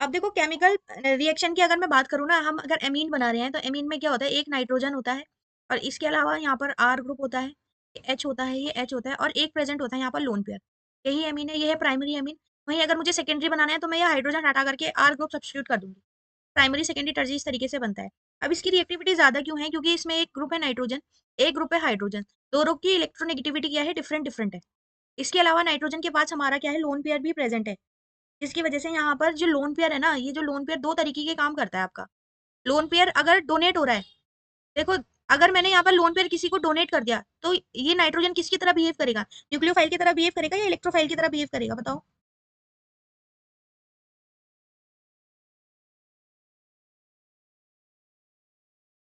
अब देखो chemical reaction की अगर मैं बात करूँ ना, हम अगर एमीन बना रहे हैं तो एमीन में क्या होता है, एक नाइट्रोजन होता है और इसके अलावा यहाँ पर आर ग्रुप होता है, एच होता है, ये एच होता है और एक प्रेजेंट होता है यहाँ पर लोन पेयर। यही एमीन है, ये है प्राइमरी एमीन। वहीं अगर मुझे सेकेंडरी बनाना है तो मैं ये हाइड्रोजन हटा करके आर ग्रुप सब्स्टिट्यूट कर दूंगी। प्राइमरी सेकेंडरी टर्जी इस तरीके से बनता है। अब इसकी रिएक्टिविटी ज्यादा क्यों है, क्योंकि इसमें एक ग्रुप है नाइट्रोजन, एक ग्रुप है हाइड्रोजन, दोनों की इलेक्ट्रोनेगेटिविटी क्या है, डिफरेंट डिफरेंट है। इसके अलावा नाइट्रोजन के पास हमारा क्या है, लोन पेयर भी प्रेजेंट है, जिसकी वजह से यहाँ पर जो लोन पेयर है ना, ये जो लोन पेयर दो तरीके के काम करता है आपका। लोन पेयर अगर डोनेट हो रहा है, देखो अगर मैंने यहाँ पर लोन पेयर किसी को डोनेट कर दिया तो ये नाइट्रोजन किसकी तरह बिहेव करेगा, न्यूक्लियोफाइल की तरह बिहेव करेगा या इलेक्ट्रोफाइल की तरह बिहेव करेगा, बताओ।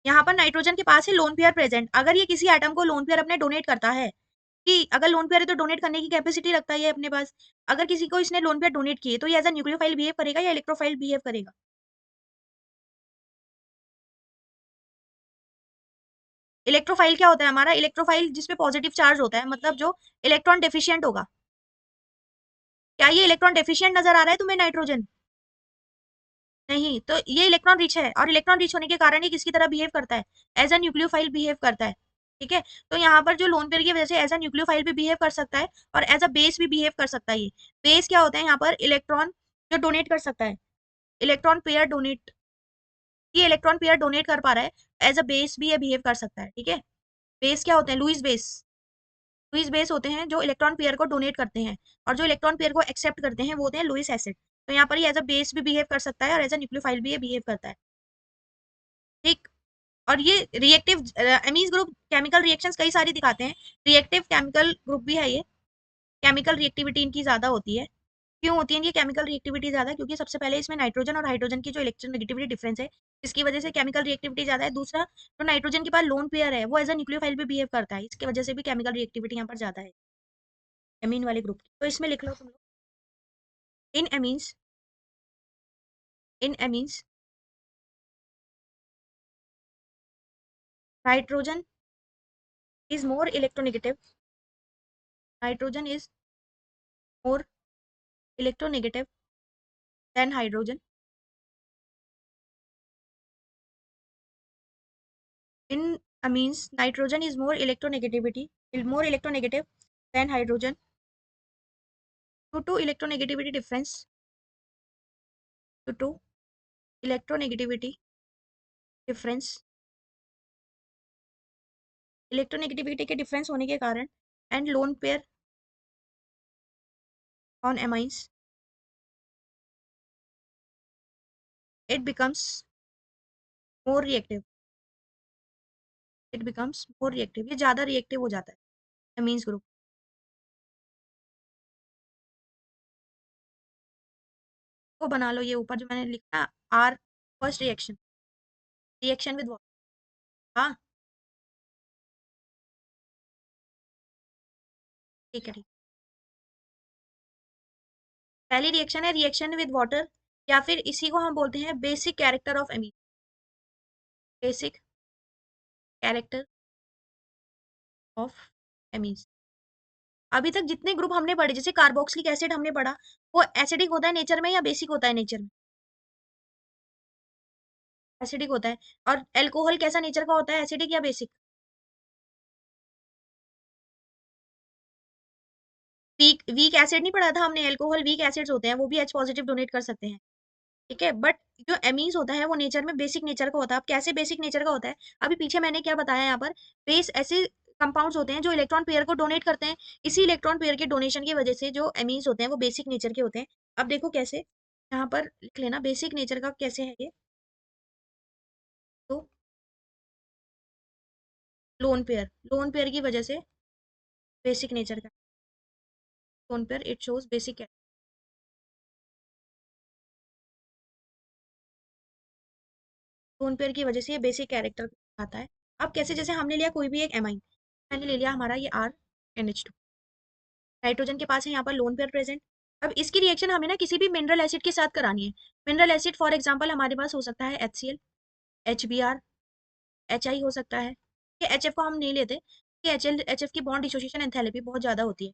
यहाँ पर नाइट्रोजन के पास है लोन पेयर प्रेजेंट, अगर ये किसी एटम को लोन पेयर अपने डोनेट करता है, कि अगर लोन पेयर है तो डोनेट करने की कैपेसिटी रखता है ये अपने पास, अगर किसी को इसने लोन पेयर डोनेट किए तो ये एज अ न्यूक्लियोफाइल बिहेव करेगा या इलेक्ट्रोफाइल बिहेव करेगा। इलेक्ट्रोफाइल क्या होता है हमारा, इलेक्ट्रोफाइल जिसपे पॉजिटिव चार्ज होता है, मतलब जो इलेक्ट्रॉन डेफिशिएंट होगा। क्या ये इलेक्ट्रॉन डेफिशिएंट नजर आ रहा है तुम्हें नाइट्रोजन? नहीं, तो ये इलेक्ट्रॉन रिच है और इलेक्ट्रॉन रिच होने के कारण ये किसकी तरह बिहेव करता है, एज अ न्यूक्लियोफाइल बिहेव करता है। ठीक है, तो यहाँ पर जो लोन पेयर की वजह से एज अ न्यूक्लियोफाइल भी बिहेव कर सकता है और एज अ बेस भी बिहेव कर सकता है। ये बेस क्या होता है, यहाँ पर इलेक्ट्रॉन जो डोनेट कर सकता है, इलेक्ट्रॉन पेयर डोनेट, ये इलेक्ट्रॉन पेयर डोनेट कर पा रहा है, एज अ बेस भी ये बिहेव कर सकता है। ठीक है, बेस क्या होते हैं, लुईस बेस, लुईस बेस होते हैं जो इलेक्ट्रॉन पेयर को डोनेट करते हैं, और जो इलेक्ट्रॉन पेयर को एक्सेप्ट करते हैं वो होते हैं लुईस एसिड। तो यहाँ पर ये एज अ बेस भी बिहेव कर सकता है और एज अ न्यूक्लियोफाइल भी ये बिहेव करता है। ठीक, और ये reactive Emmys group chemical reactions कई सारी दिखाते हैं, रिएक्टिव केमिकल ग्रुप भी है ये। केमिकल रिएक्टिविटी इनकी ज्यादा होती है। क्यों होती है इनकी केमिकल रिएक्टिविटी ज्यादा, क्योंकि सबसे पहले इसमें नाइट्रोजन और हाइड्रोजन की जो इलेक्ट्रोनेगेटिविटी डिफरेंस है, इसकी वजह से केमिकल रिएक्टिविटी ज्यादा है। दूसरा, जो नाइट्रोजन के पास लोन पेयर है वो एज अ न्यूक्लियोफाइल भी बिहेव करता है, इसकी वजह से भी केमिकल रिएक्टिविटी यहाँ पर ज्यादा है एमीन वाले ग्रुप की। तो इसमें लिख लो तुम लोग, in amines, in amines nitrogen is more electronegative, nitrogen is more electronegative than hydrogen. In amines, nitrogen is more electronegative than hydrogen due to electronegativity difference, due to electronegativity difference, electronegativity के difference होने के कारण, and lone pair on amines, it becomes more reactive, it becomes more reactive, ये ज्यादा reactive हो जाता है amines group. को बना लो ये ऊपर जो मैंने लिखा, R first reaction, reaction with water. हाँ ठीक है, ठीक। पहली रिएक्शन है रिएक्शन विद वाटर, या फिर इसी को हम बोलते हैं basic character of amine, basic character of amines. अभी तक जितने ग्रुप हमने पढ़े, जैसे कार्बोक्सिलिक एसिड हमने पढ़ा, वो एसिडिक होता है नेचर में या बेसिक होता है नेचर में, एसिडिक होता है। और एल्कोहल कैसा नेचर का होता है, एसिडिक या बेसिक? वीक, वीक एसिड नहीं पढ़ा था हमने, एल्कोहल वीक एसिड्स होते हैं, वो भी एच पॉजिटिव डोनेट कर सकते हैं। ठीक है, बट जो एमीन्स होता है वो नेचर में बेसिक नेचर का होता है। अब कैसे बेसिक नेचर का होता है, अभी पीछे मैंने क्या बताया, यहाँ पर बेस ऐसे कंपाउंड्स होते हैं जो इलेक्ट्रॉन पेयर को डोनेट करते हैं, इसी इलेक्ट्रॉन पेयर के डोनेशन की वजह से जो एमीन्स होते हैं वो बेसिक नेचर के होते हैं। अब देखो कैसे, यहाँ पर लिख लेना बेसिक नेचर का कैसे है ये। तो लोन पेयर, लोन पेयर की वजह से बेसिक नेचर का, lone pair it shows basic, lone pair की वजह से ये बेसिक कैरेक्टर आता है। अब कैसे, जैसे हमने लिया कोई भी एक एमाइन, मैंने ले लिया हमारा ये आर NH2, नाइट्रोजन के पास है यहाँ पर लोन पेयर प्रेजेंट। अब इसकी रिएक्शन हमें ना किसी भी मिनरल एसिड के साथ करानी है। मिनरल एसिड फॉर एग्जाम्पल हमारे पास हो सकता है HCl, HBr, HI हो सकता है। ये HF को हम नहीं लेते, कि HL HF की बॉन्ड डिसोसिएशन एंथैल्पी बहुत ज्यादा होती है।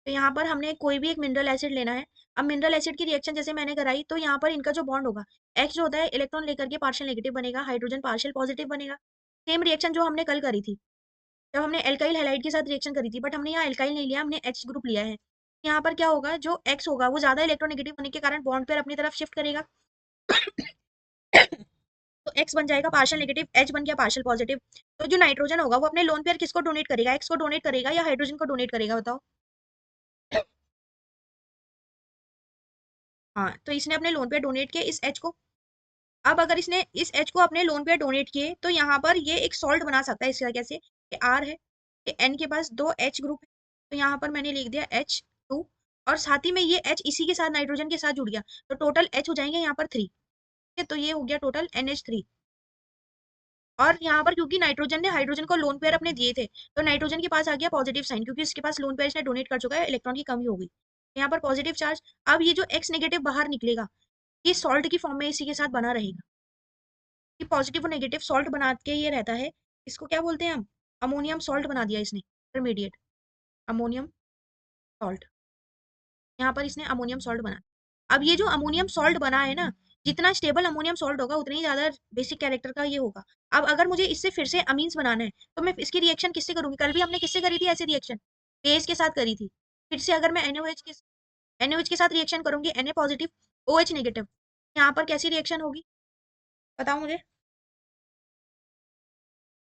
तो यहाँ पर हमने कोई भी एक मिनरल एसिड लेना है। अब मिनरल एसिड की रिएक्शन जैसे मैंने कराई, तो यहाँ पर इनका जो बॉन्ड होगा, एक्स जो होता है इलेक्ट्रॉन लेकर के पार्शियल नेगेटिव बनेगा, हाइड्रोजन पार्शियल पॉजिटिव बनेगा। सेम रिएक्शन जो हमने कल करी थी, जब हमने एल्काइल हैलाइड के साथ रिएक्शन करी थी, बट हमने यहाँ एल्काइल नहीं लिया, हमने एच ग्रुप लिया है। यहाँ पर क्या होगा, जो एक्स होगा वो ज्यादा इलेक्ट्रोनेगेटिव होने के कारण बॉन्ड पेयर अपनी तरफ शिफ्ट करेगा। तो एक्स बन जाएगा पार्शियल नेगेटिव, एच बन गया पार्शियल पॉजिटिव। तो जो नाइट्रोजन होगा वो अपने लोन पेयर किसको डोनेट करेगा, एक्स को डोनेट करेगा या हाइड्रोजन को डोनेट करेगा, बताओ। हाँ, तो इसने अपने लोन पेयर डोनेट किए इस एच को। अब अगर इसने इस एच को अपने लोन पेयर डोनेट किए, तो यहाँ पर ये एक सॉल्ट बना सकता है इस तरीके से कि आर है, कि एन के पास दो एच ग्रुप है, तो यहाँ पर मैंने लिख दिया H2, और साथ ही में ये एच इसी के साथ नाइट्रोजन के साथ जुड़ गया, तो टोटल एच हो जाएंगे यहाँ पर 3। ठीक है, तो ये हो गया टोटल NH3। और यहाँ पर क्योंकि नाइट्रोजन ने हाइड्रोजन को लोन पेयर अपने दिए थे, तो नाइट्रोजन के पास आ गया पॉजिटिव साइन, क्योंकि इसके पास लोन पेयर इसने डोनेट कर चुका है, इलेक्ट्रॉन की कमी हो गई, यहाँ पर पॉजिटिव चार्ज। अब ये जो एक्स नेगेटिव बाहर निकलेगा, ये सॉल्ट की फॉर्म में इसी के साथ बना रहेगा, कि पॉजिटिव और नेगेटिव सॉल्ट बना के ये रहता है। इसको क्या बोलते हैं हम, अमोनियम सॉल्ट बना दिया इसने, इंटरमीडिएट अमोनियम सॉल्ट। यहाँ पर इसने अमोनियम सॉल्ट बना। अब ये जो अमोनियम सॉल्ट बना है ना, जितना स्टेबल अमोनियम सॉल्ट होगा उतना ही ज्यादा बेसिक कैरेक्टर का ये होगा। अब अगर मुझे इससे फिर से अमीन्स बनाना है, तो मैं इसकी रिएक्शन किससे करूंगी, कल भी हमने किससे करी थी ऐसी रिएक्शन, बेस के साथ करी थी। फिर से अगर मैं NaOH के साथ रिएक्शन करूंगी, Na पॉजिटिव OH नेगेटिव, यहाँ पर कैसी रिएक्शन होगी, बताओ मुझे।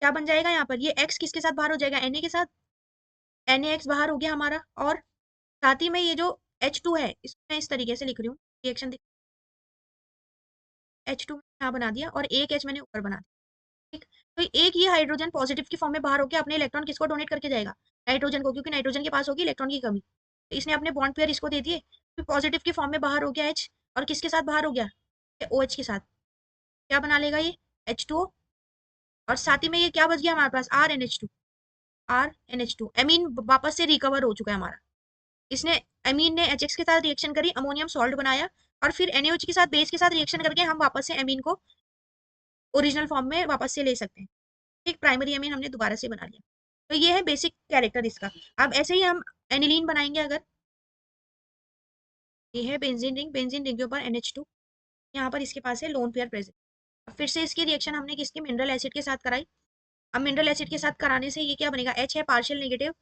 क्या बन जाएगा यहाँ पर, ये एक्स किसके साथ बाहर हो जाएगा, Na के साथ, NaX बाहर हो गया हमारा। और साथ ही में ये जो H2 है, इसको मैं इस तरीके से लिख रही हूँ, रिएक्शन H2 यहाँ बना दिया, और एक H मैंने ऊपर बना दिया। ठीक, तो एक ये हाइड्रोजन पॉजिटिव की फॉर्म में बाहर होकर अपने इलेक्ट्रॉन किसको डोनेट करके जाएगा, नाइट्रोजन को, क्योंकि नाइट्रोजन के पास होगी इलेक्ट्रॉन की कमी, तो इसने अपने बॉन्ड पेयर इसको दे दिए, फिर पॉजिटिव की फॉर्म में बाहर हो गया एच, और किसके साथ बाहर हो गया, OH के साथ। क्या बना लेगा ये, H2O, और साथ ही में ये क्या बच गया हमारे पास, RNH2। एमीन वापस से रिकवर हो चुका है हमारा। इसने एमीन ने HX के साथ रिएक्शन करी, अमोनियम सॉल्ट बनाया, और फिर NaOH के साथ बेस के साथ रिएक्शन करके हम वापस से एमीन को ओरिजिनल फॉर्म में वापस से ले सकते हैं। एक प्राइमरी अमीन हमने दोबारा से बना लिया। तो ये है बेसिक कैरेक्टर इसका। अब ऐसे ही हम एनिलीन बनाएंगे। अगर ये है बेंजीन रिंग के ऊपर NH2, यहाँ पर इसके पास है लोन पेयर प्रेजेंट। अब फिर से इसकी रिएक्शन हमने किसके, मिनरल एसिड के साथ कराई। अब मिनरल एसिड के साथ कराने से ये क्या बनेगा, H है पार्शियल नेगेटिव,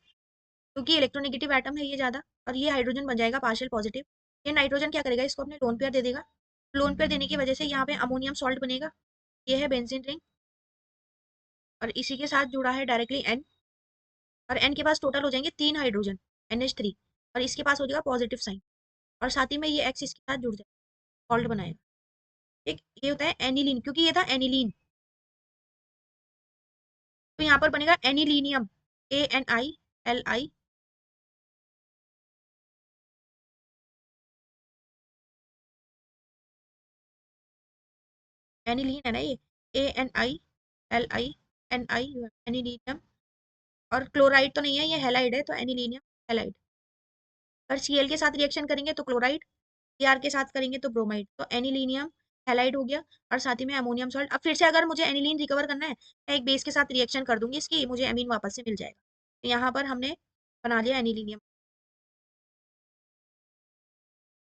क्योंकि इलेक्ट्रोनेगेटिव एटम है ये ज्यादा, और ये हाइड्रोजन बन जाएगा पार्शियल पॉजिटिव। ये नाइट्रोजन क्या करेगा, इसको अपने लोन पेयर दे देगा। लोन पेयर देने की वजह से यहाँ पे अमोनियम सॉल्ट बनेगा। ये है बेंजीन रिंग, और इसी के साथ जुड़ा है डायरेक्टली N, और N के पास टोटल हो जाएंगे 3 हाइड्रोजन, NH3, और इसके पास हो जाएगा पॉजिटिव साइन, और साथ ही में ये X इसके साथ जुड़ जाएगा, सॉल्ट बनाएगा। ठीक, ये होता है एनिलीन, क्योंकि ये था एनिलीन, तो यहाँ पर बनेगा एनिलीनियम, ANILI। एनिलीन है ना ये, ANILI एनिलीनियम। और क्लोराइड तो नहीं है, ये हेलाइड है, तो एनिलीनियम हेलाइड। अगर Cl के साथ रिएक्शन करेंगे तो क्लोराइड, Cr के साथ करेंगे तो ब्रोमाइड, तो एनिलीनियम हेलाइड हो गया, और साथ ही में अमोनियम सॉल्ट। अब फिर से अगर मुझे एनिलीन रिकवर करना है, मैं एक बेस के साथ रिएक्शन कर दूंगी इसकी, मुझे एमीन वापस से मिल जाएगा। तो यहाँ पर हमने बना लिया एनिलीनियम।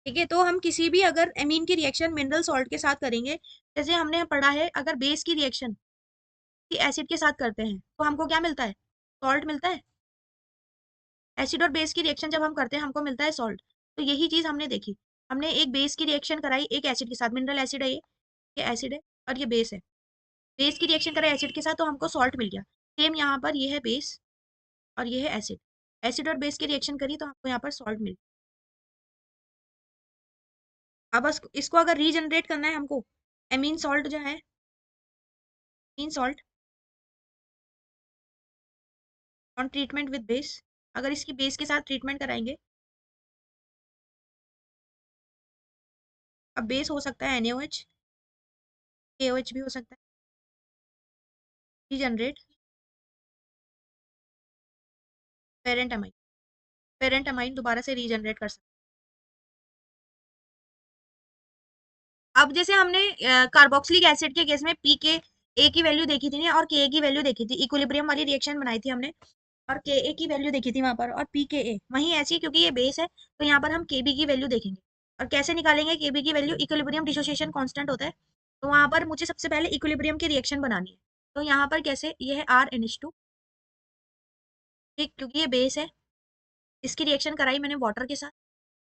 ठीक है, तो हम किसी भी अगर एमीन की रिएक्शन मिनरल सॉल्ट के साथ करेंगे, जैसे हमने पढ़ा है, अगर बेस की रिएक्शन एसिड के साथ करते हैं तो हमको क्या मिलता है, सॉल्ट मिलता है। एसिड और बेस की रिएक्शन जब हम करते हैं हमको मिलता है सॉल्ट। तो यही चीज हमने देखी, हमने एक बेस की रिएक्शन कराई एक एसिड के साथ, मिनरल एसिड है ये एसिड है और ये बेस है। बेस की रिएक्शन कराई एसिड के साथ तो हमको सॉल्ट मिल गया। सेम यहाँ पर ये है बेस और ये है एसिड, एसिड और बेस की रिएक्शन करी तो हमको यहाँ पर सॉल्ट मिल। अब बस इसको अगर रीजनरेट करना है हमको, एमीन सॉल्ट जो है, amine salt on treatment with base, अगर इसकी बेस के साथ ट्रीटमेंट कराएंगे, अब बेस हो सकता है NaOH, KOH भी हो सकता है, regenerate parent amine, parent amine दोबारा से रीजनरेट कर सकते हैं। अब जैसे हमने कार्बोक्सिलिक एसिड के केस में पी के ए की वैल्यू देखी थी ना, और के की वैल्यू देखी थी, इक्विलिब्रियम वाली रिएक्शन बनाई थी हमने। और के ए की वैल्यू देखी थी वहां पर, और पी के ए वहीं ऐसी है, क्योंकि ये बेस है तो यहाँ पर हम के बी की वैल्यू देखेंगे। और कैसे निकालेंगे के बी की वैल्यू? इक्विलिब्रियम डिसोसिएशन कांस्टेंट होता है, तो वहां पर मुझे सबसे पहले इक्विलिब्रियम की रिएक्शन बनानी है। तो यहाँ पर कैसे, ये है आर एन एच टू, ठीक, क्योंकि ये बेस है, इसकी रिएक्शन कराई मैंने वाटर के साथ,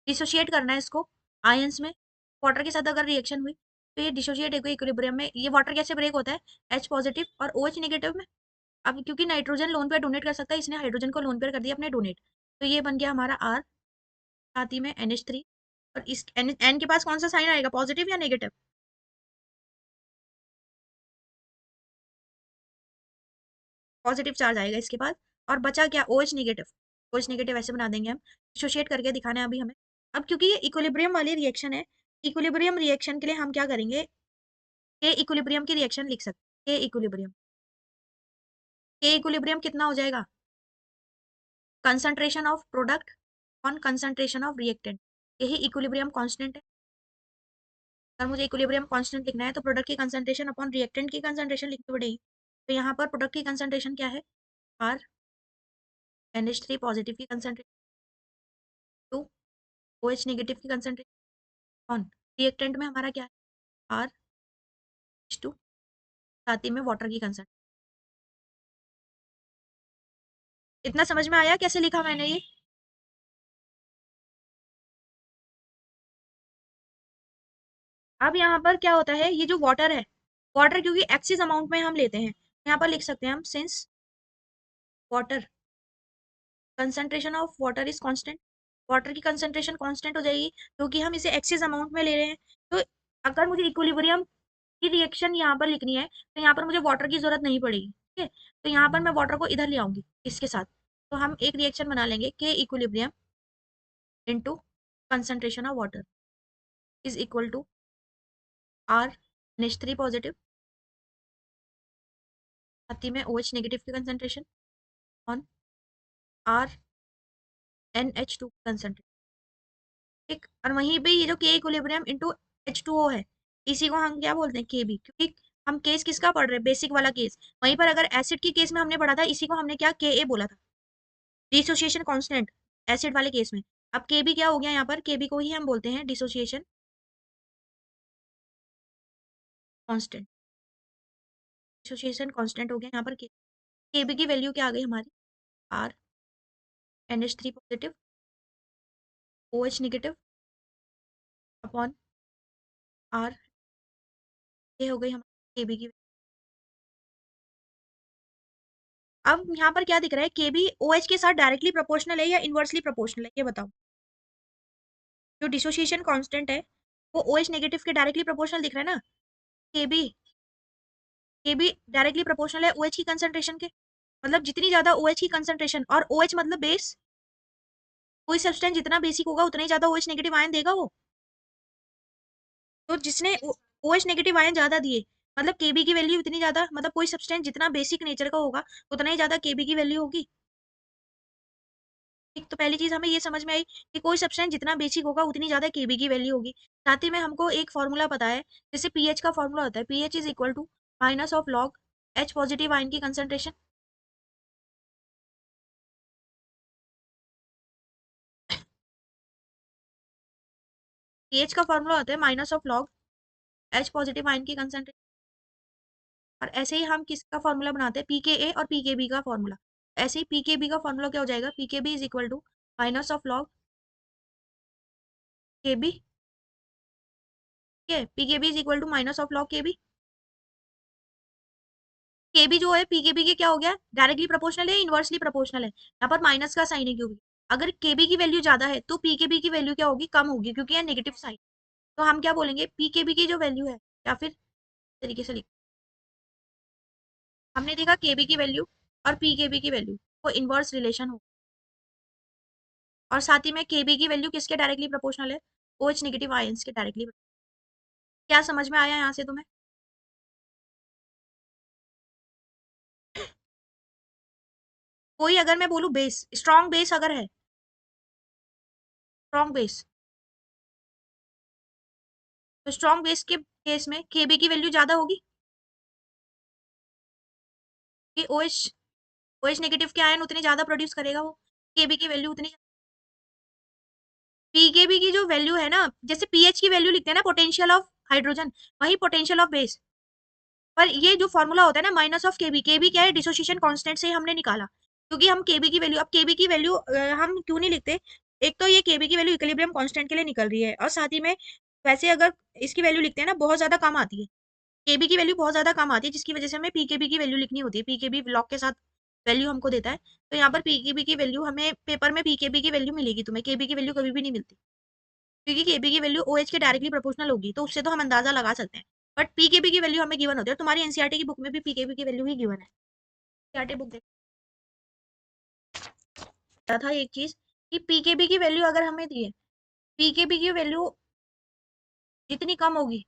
डिसोशिएट करना है इसको आयंस में। वाटर के साथ अगर रिएक्शन हुई तो ये डिसोशिएट होकर इक्विलिब्रियम में, ये वाटर कैसे ब्रेक होता है? एच पॉजिटिव और ओ एच नेगेटिव में। अब क्योंकि नाइट्रोजन लोन पेयर डोनेट कर सकता है, इसने हाइड्रोजन को लोन पेयर कर दिया अपने डोनेट, तो ये बन गया हमारा आर, साथ ही में NH3। और इस एन के पास कौन सा साइन आएगा, पॉजिटिव या नेगेटिव? पॉजिटिव चार्ज आएगा इसके पास। और बचा क्या? OH negative. OH नेगेटिव ऐसे बना देंगे हम, डिसोशिएट करके दिखाना है अभी हमें। अब क्योंकि ये इक्विलिब्रियम वाली रिएक्शन है, इक्विलिब्रियम रिएक्शन के लिए हम क्या करेंगे, के इक्विलिब्रियम की रिएक्शन लिख सकते हैं। के इक्विलिब्रियम, के इक्विलिब्रियम कितना हो जाएगा? Concentration of product on concentration of reactant, यही इक्विलिब्रियम कांस्टेंट है। अगर मुझे इक्विलिब्रियम कांस्टेंट लिखना है तो प्रोडक्ट की कंसंट्रेशन अपॉन रिएक्टेंट की कंसंट्रेशन लिखनी पड़ेगी। तो यहाँ पर प्रोडक्ट की कंसंट्रेशन क्या है? आर, NH3 पॉजिटिव की कंसंट्रेशन, टू OH नेगेटिव की कंसंट्रेशन, ऑन रिएक्टेंट में हमारा क्या है? आर एच टू, साथ ही में वाटर की कंसंट्रेशन। इतना समझ में आया कैसे लिखा मैंने ये? अब यहाँ पर क्या होता है, ये जो वाटर है, वाटर क्योंकि एक्सिस अमाउंट में हम लेते हैं, यहाँ पर लिख सकते हैं हम, since water concentration of water is constant, water की कंसंट्रेशन कांस्टेंट हो जाएगी क्योंकि हम इसे एक्सिस अमाउंट में ले रहे हैं। तो अगर मुझे इक्विलिब्रियम की रिएक्शन यहाँ पर लिखनी है तो यहाँ पर मुझे वाटर की जरूरत नहीं पड़ेगी, ठीक है। तो यहाँ पर मैं वाटर को इधर ले आऊंगी इसके साथ, तो हम एक रिएक्शन बना लेंगे, के equilibrium into concentration of water is equal to R NH3 positive, साथ ही में OH नेगेटिव की concentration on R NH2 concentration, ठीक। और वहीं पे ये जो के इक्विलिब्रियम इनटू H2O है, इसी को हम क्या बोलते हैं, केबी, क्योंकि हम केस किसका पढ़ रहे हैं, बेसिक वाला केस। वहीं पर अगर एसिड की केस में हमने पढ़ा था, इसी को हमने क्या, के ए बोला था, डिसोसिएशन कांस्टेंट, एसिड वाले केस में। अब केबी क्या हो गया, यहाँ पर केबी को ही हम बोलते हैं डिसोसिएशन कांस्टेंट, डिसोसिएशन कांस्टेंट हो गया यहाँ पर। केबी की वैल्यू क्या आ गई हमारी, R NH3 positive OH negative upon R, ये हो गई हमारी केबी की। अब यहाँ पर क्या दिख रहा है, केबी OH के साथ डायरेक्टली प्रोपोर्शनल है या इनवर्सली प्रोपोर्शनल है, ये बताओ। जो डिसोसिएशन कांस्टेंट है वो OH नेगेटिव के डायरेक्टली प्रोपोर्शनल दिख रहा है ना। केबी, केबी डायरेक्टली प्रोपोर्शनल है OH की कंसंट्रेशन के, मतलब जितनी ज्यादा OH की कंसंट्रेशन, और OH मतलब बेस, कोई सब्सटेंस जितना बेसिक होगा उतना ही ज्यादा OH नेगेटिव आयन देगा वो। तो जिसने OH नेगेटिव आयन ज्यादा दिए, मतलब केबी की वैल्यू इतनी ज्यादा, मतलब कोई सब्सटेंस जितना बेसिक नेचर का होगा उतना ही ज्यादा केबी की वैल्यू होगी। ठीक, तो पहली चीज हमें ये समझ में आई कि कोई सब्सटेंस जितना बेसिक होगा उतनी ज्यादा केबी की वैल्यू होगी। साथ ही में हमको एक फॉर्मूला पता है, जैसे पीएच का फॉर्मूला होता है, pH is equal to minus of log H positive ion की कंसंट्रेशन। पीएच का फॉर्मूला होता है minus of log H positive ion की कंसंट्रेशन। और ऐसे ही हम किसका फॉर्मूला बनाते हैं, पीकेए और पीकेबी का फॉर्मूला। ऐसे ही पीकेबी का फॉर्मूला क्या हो जाएगा, pKb is equal to minus of log Kb, ठीक है। PKb is equal to minus of log Kb. Kb जो है पीकेबी के क्या हो गया, डायरेक्टली प्रोपोर्शनल है, इनवर्सली प्रोपोर्शनल है, यहाँ पर माइनस का साइन है क्योंकि अगर केबी की वैल्यू ज्यादा है तो पीकेबी की वैल्यू क्या होगी, कम होगी, क्योंकि यहाँ नेगेटिव साइन। तो हम क्या बोलेंगे, पीकेबी की जो वैल्यू है, या फिर तरीके से लिख, हमने देखा केबी की वैल्यू और पीकेबी की वैल्यू वो इनवर्स रिलेशन हो, और साथ ही में केबी की वैल्यू किसके डायरेक्टली प्रोपोर्शनल है, OH नेगेटिव आयंस के डायरेक्टली। क्या समझ में आया यहाँ से तुम्हें? कोई अगर मैं बोलूँ बेस, स्ट्रॉन्ग बेस अगर है, स्ट्रॉन्ग बेस, तो स्ट्रॉन्ग बेस के केस में केबी की वैल्यू ज्यादा होगी कि OH OH नेगेटिव के आयन उतने ज्यादा प्रोड्यूस करेगा वो, केबी की वैल्यू उतनी। पीकेबी की जो वैल्यू है ना, जैसे पीएच की वैल्यू लिखते हैं ना, पोटेंशियल ऑफ हाइड्रोजन, वही पोटेंशियल ऑफ बेस। पर ये जो फॉर्मूला होता है ना, माइनस ऑफ केबी, केबी क्या है, डिसोसिएशन कांस्टेंट से हमने निकाला, क्योंकि हम केबी की वैल्यू, अब केबी की वैल्यू हम क्यों नहीं लिखते, एक तो ये केबी की वैल्यू इक्विलिब्रियम कांस्टेंट के लिए निकल रही है, और साथ ही में वैसे अगर इसकी वैल्यू लिखते हैं ना, बहुत ज्यादा कम आती है, केबी की वैल्यू बहुत ज्यादा कम आती है, जिसकी वजह से हमें पीकेबी की वैल्यू लिखनी होती है, पीकेबी ब्लॉक के साथ वैल्यू हमको देता है, तो यहाँ पर पीकेबी की वैल्यू हमें पेपर में पीकेबी की वैल्यू मिलेगी, तुम्हें केबी की वैल्यू कभी भी नहीं मिलती, क्योंकि केबी की वैल्यू ओएच के डायरेक्टली प्रोपोर्शनल होगी, तो उससे तो हम अंदाजा लगा सकते हैं, बट पीकेबी की वैल्यू हमें गिवन होती है, और तुम्हारी एनसीईआरटी की बुक में भी पीकेबी की वैल्यू ही गिवन है। एनसीईआरटी बुक देखा था एक चीज, कि पीकेबी की वैल्यू अगर हमें दी है, पीकेबी की वैल्यू जितनी कम होगी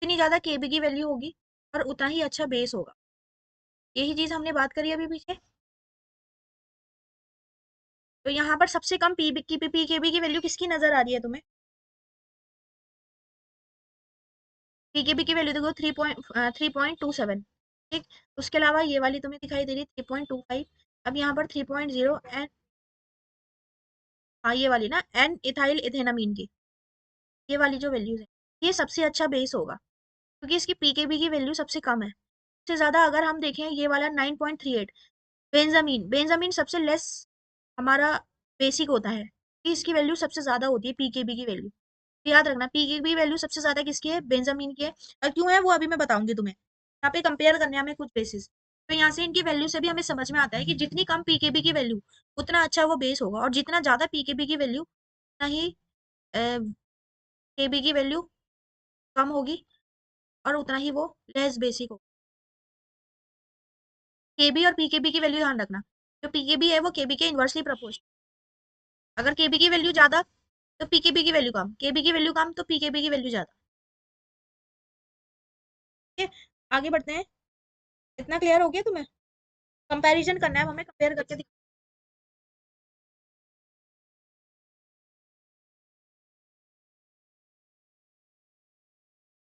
उतनी ज्यादा केबी की वैल्यू होगी, और उतना ही अच्छा बेस होगा, यही चीज हमने बात करी अभी पीछे। तो यहाँ पर सबसे कम पीकेबी की वैल्यू किसकी नजर आ रही है तुम्हें, पीकेबी की वैल्यू देखो 3.27, ठीक, उसके अलावा ये वाली तुम्हें दिखाई दे रही है 3.25, अब यहाँ पर 3.0 एन, हाँ ये वाली ना, एन इथाइल इथेनामीन की, ये वाली जो वैल्यूज है, ये सबसे अच्छा बेस होगा, क्योंकि इसकी पीकेबी की वैल्यू सबसे कम है, सबसे ज्यादा अगर हम देखें ये वाला 9.38, बेंजामीन, बेंजामीन सबसे लेस हमारा बेसिक होता है, कि इसकी वैल्यू सबसे ज्यादा होती है पीकेबी की वैल्यू, तो याद रखना पीकेबी वैल्यू सबसे ज्यादा किसकी है, बेंजामीन की है, और क्यों है वो अभी मैं बताऊंगी तुम्हें, यहाँ पे कंपेयर करने हमें कुछ बेसिस, तो यहाँ से इनकी वैल्यू से भी हमें समझ में आता है कि जितनी कम पीकेबी की वैल्यू उतना अच्छा वो बेस होगा, और जितना ज्यादा पीकेबी की वैल्यू उतना ही केबी की वैल्यू कम होगी, और उतना ही वो लेस बेसिक होगा। केबी और पीकेबी की वैल्यू ध्यान रखना, जो पीकेबी है वो केबी के इनवर्सली प्रोपोर्शनल, अगर केबी की वैल्यू ज्यादा तो पीकेबी की वैल्यू कम, केबी की वैल्यू कम तो पीकेबी की वैल्यू ज्यादा, ठीक है। आगे बढ़ते हैं, इतना क्लियर हो गया तुम्हें, कंपैरिजन करना है हमें, कंपेयर करके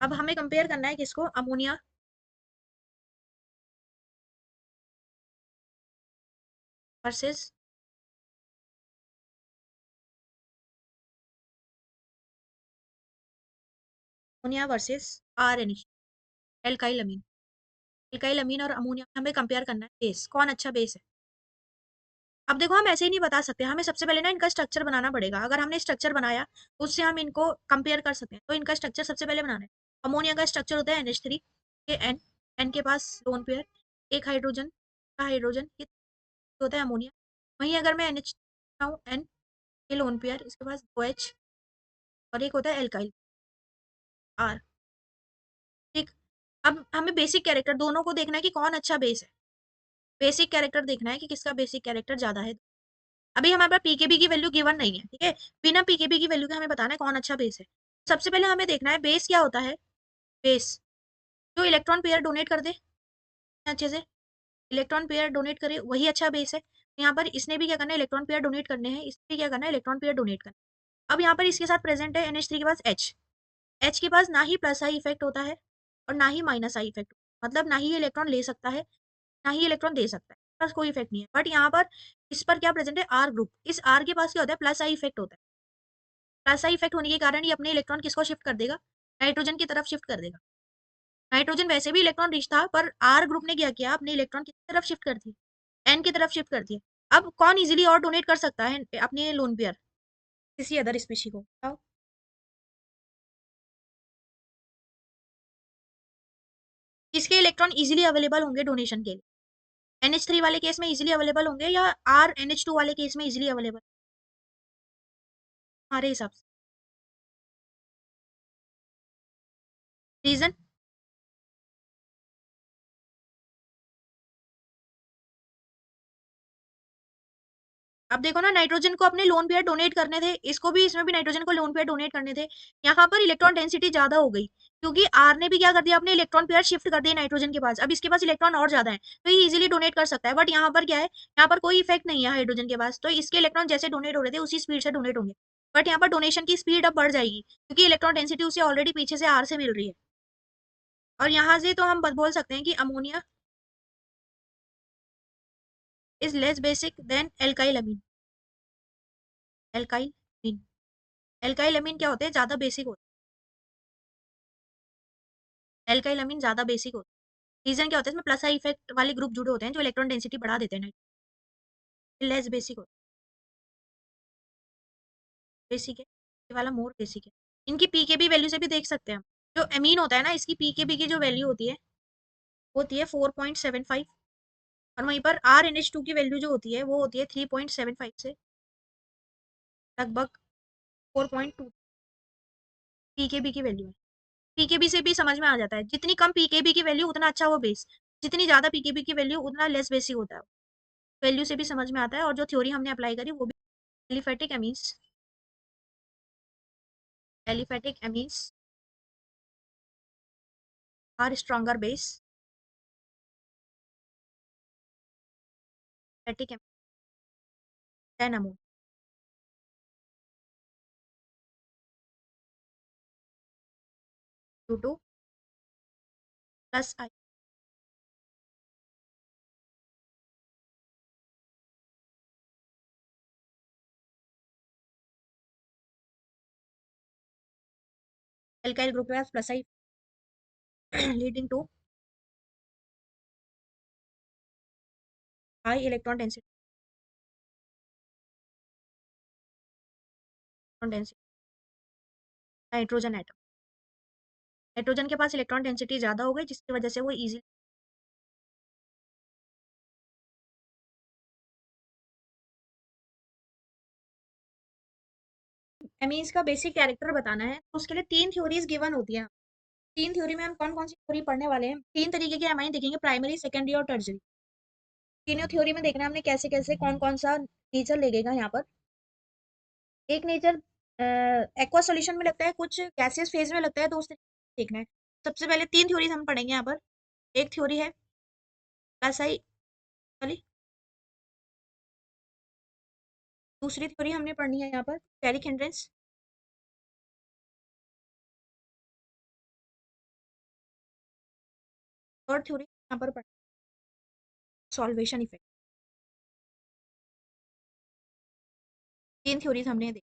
अब हमें कंपेयर करना है किसको, ammonia versus, ammonia versus R N, alkyl amine, alkyl amine और अमोनिया हमें कंपेयर करना है, बेस कौन अच्छा बेस है। अब देखो हम ऐसे ही नहीं बता सकते, हमें सबसे पहले ना इनका स्ट्रक्चर बनाना पड़ेगा, अगर हमने स्ट्रक्चर बनाया उससे हम इनको कंपेयर कर सकते हैं, तो इनका स्ट्रक्चर सबसे पहले बनाना है। अमोनिया का स्ट्रक्चर होता है NH3 के एन, एन के पास लोन पेयर, एक हाइड्रोजन का हाइड्रोजन, ये होता है अमोनिया, वहीं अगर मैं NH एन के लोन पेयर, इसके पास OH, और एक होता है एल्काइल आर, ठीक। अब हमें बेसिक कैरेक्टर दोनों को देखना है कि कौन अच्छा बेस है, बेसिक कैरेक्टर देखना है कि किसका बेसिक कैरेक्टर ज्यादा है। अभी हमारे पास पीकेबी की वैल्यू गिवन नहीं है, ठीक है, बिना पीकेबी की वैल्यू के हमें बताना है कौन अच्छा बेस है। सबसे पहले हमें देखना है बेस क्या होता है, बेस जो इलेक्ट्रॉन पेयर डोनेट कर दे अच्छे से, इलेक्ट्रॉन पेयर डोनेट करे वही अच्छा बेस है, यहाँ पर इसने भी क्या करना है, इलेक्ट्रॉन पेयर डोनेट करने हैं, इसने भी क्या करना है, इलेक्ट्रॉन पेयर डोनेट करना है। अब यहाँ पर इसके साथ प्रेजेंट है NH3 के पास H, H के पास ना ही प्लस आई इफेक्ट होता है और ना ही माइनस आई इफेक्ट, मतलब ना ही ये इलेक्ट्रॉन ले सकता है ना ही इलेक्ट्रॉन दे सकता है, बस कोई इफेक्ट नहीं है, बट यहाँ पर इस पर क्या प्रेजेंट है, आर ग्रुप, इस आर के पास क्या होता है, प्लस आई इफेक्ट होता है, प्लस आई इफेक्ट होने के कारण ये अपने इलेक्ट्रॉन किसको शिफ्ट कर देगा, नाइट्रोजन की तरफ शिफ्ट कर देगा, नाइट्रोजन वैसे भी इलेक्ट्रॉन रिच था, पर आर ग्रुप ने क्या किया, अपने इलेक्ट्रॉन किसकी तरफ शिफ्ट कर दिए, एन की तरफ शिफ्ट कर दिए। अब कौन इजीली और डोनेट कर सकता है अपने लोन पेयर, किसी अदर स्पीशी को बताओ, किसके इलेक्ट्रॉन इजीली अवेलेबल होंगे डोनेशन के लिए, NH3 वाले केस में इजीली अवेलेबल होंगे या RNH2 वाले केस में इजीली अवेलेबल, हमारे हिसाब से रीजन, अब देखो ना, नाइट्रोजन को अपने लोन पेयर डोनेट करने थे, इसको भी, इसमें भी नाइट्रोजन को लोन पेयर डोनेट करने थे, यहाँ पर इलेक्ट्रॉन डेंसिटी ज्यादा हो गई, क्योंकि आर ने भी क्या कर दिया, अपने इलेक्ट्रॉन पेयर शिफ्ट कर दिए नाइट्रोजन के पास, अब इसके पास इलेक्ट्रॉन और ज्यादा है, तो ये इजीली डोनेट कर सकता है, बट यहाँ पर क्या है, यहाँ पर कोई इफेक्ट नहीं है हाइड्रोजन के पास, तो इसके इलेक्ट्रॉन जैसे डोनेट हो रहे थे उसी स्पीड से डोनेट होंगे, बट यहाँ पर डोनेशन की स्पीड अब बढ़ जाएगी, क्योंकि इलेक्ट्रॉन डेंसिटी उसे ऑलरेडी पीछे से आर से मिल रही है, और यहाँ से तो हम बोल सकते हैं कि ammonia is less basic than alkyl amine. Alkyl amine, alkyl amine क्या होते हैं, ज्यादा बेसिक होते हैं, एल्काइल अमीन ज्यादा बेसिक होते हैं। रीजन क्या होता है, इसमें प्लस आई इफेक्ट वाले ग्रुप जुड़े होते हैं जो इलेक्ट्रॉन डेंसिटी बढ़ा देते हैं, लेस बेसिक होते हैं। बेसिक है ये वाला, मोर बेसिक है। इनकी पीकेबी वैल्यू से भी देख सकते हैं हम। जो अमीन होता है ना, इसकी पीकेबी की जो वैल्यू होती है 4.75, और वहीं पर आर एन एच टू की वैल्यू जो होती है वो होती है 3.75 से लगभग 4.2 पीकेबी की वैल्यू है। पीकेबी से भी समझ में आ जाता है, जितनी कम पीकेबी की वैल्यू उतना अच्छा वो बेस, जितनी ज्यादा पीकेबी की वैल्यू उतना लेस बेसिक होता है। वैल्यू से भी समझ में आता है, और जो थ्योरी हमने अप्लाई करी वो भी aliphatic amines, aliphatic amines are stronger base, aliphatic than ammonia. To to plus I, alkyl group के पास plus I leading to high electron density, nitrogen atom. Nitrogen के पास इलेक्ट्रॉन डेंसिटी ज्यादा हो गई, जिसकी वजह से वो इजी। एमीन्स का बेसिक कैरेक्टर बताना है तो उसके लिए तीन थ्योरीज गिवन होती है। तीन थ्योरी में हम कौन कौन सी थ्योरी पढ़ने वाले हैं, तीन तरीके के एमाइन देखेंगे, प्राइमरी, सेकेंडरी और टर्जरी। तीनों थ्योरी में देखना है हमने कैसे कैसे कौन कौन सा नेचर लगेगा यहाँ पर। एक नेचर एक्वा सॉल्यूशन में लगता है, कुछ गैसियस फेज में लगता है, तो उस तरीके से देखना है। सबसे पहले तीन थ्योरीज हम पढ़ेंगे यहाँ पर। एक थ्योरी है प्लस आई वाली, दूसरी थ्योरी हमने पढ़नी है यहाँ पर स्टेरिक हिंड्रेंस, थर्ड थ्योरी यहाँ पर सॉल्वेशन इफेक्ट। तीन थ्योरीज हमने देखी,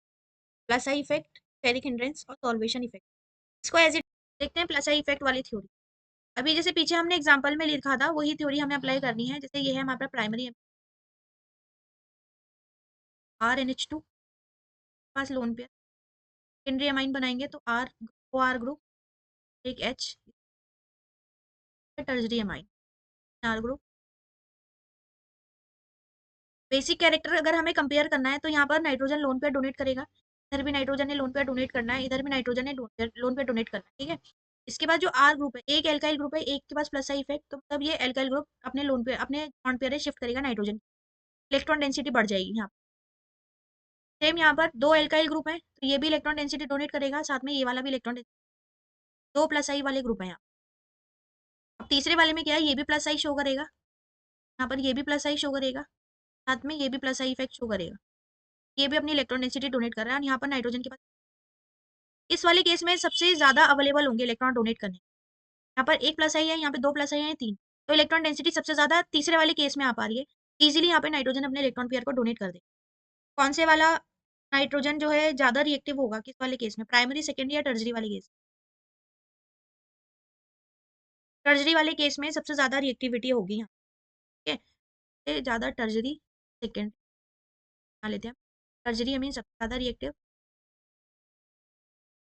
plus I effect, steric hindrance और सॉल्वेशन इफेक्ट। इसको एज इट देखते हैं प्लस आई इफेक्ट वाली थ्योरी। अभी जैसे पीछे हमने एग्जांपल में लिखा था वही थ्योरी हमें अप्लाई करनी है। जैसे ये है हमारा primary R N H two पास लोन पे सेकेंडरी अमाइन बनाएंगे तो आर ओ आर ग्रुप एक H, tertiary amine R group. Basic character अगर हमें कंपेयर करना है तो यहाँ पर नाइट्रोजन लोन पे डोनेट करेगा, इधर भी नाइट्रोजन ने लोन पे डोनेट करना है, इधर भी नाइट्रोजन ने लोन पे डोनेट करना है, ठीक है। इसके बाद जो आर ग्रुप है, एक एल्काइल ग्रुप है, एक के पास प्लस आई इफेक्ट, तो मतलब ये एल्काइल ग्रुप अपने लोन पे अपने बॉन्ड पे शिफ्ट करेगा नाइट्रोजन, इलेक्ट्रॉन डेंसिटी बढ़ जाएगी यहाँ। सेम यहाँ पर दो एल्काइल ग्रुप है तो ये भी इलेक्ट्रॉन डेंसिटी डोनेट करेगा, साथ में ये वाला भी इलेक्ट्रॉन, दो प्लस आई वाले ग्रुप है यहाँ। अब तीसरे वाले में क्या है, ये भी प्लस आई शो करेगा, यहाँ पर ये भी प्लस आई शो करेगा, साथ में ये भी प्लस आई इफेक्ट शो करेगा। ये भी अपनी इलेक्ट्रॉन डेंसिटी डोनेट कर रहा है, और यहाँ पर नाइट्रोजन के पास इस वाले केस में सबसे ज्यादा अवेलेबल होंगे इलेक्ट्रॉन डोनेट करने। यहाँ पर एक प्लस आई है, यहाँ पे दो प्लस आई है, तीन, तो इलेक्ट्रॉन डेंसिटी सबसे ज्यादा तीसरे वाले केस में आ पा रही है। इजीली यहाँ पे नाइट्रोजन अपने इलेक्ट्रॉन पेयर को डोनेट कर दे। कौन से वाला नाइट्रोजन जो है ज्यादा रिएक्टिव होगा किस वाले केस में, प्राइमरी, सेकेंडरी या टर्जरी वाले केस। टर्जरी वाले केस में सबसे ज्यादा रिएक्टिविटी होगी यहाँ, ठीक है। ज्यादा टर्जरी, सेकेंड मान लेते हैं, टर्जरी मीन सबसे ज्यादा रिएक्टिव।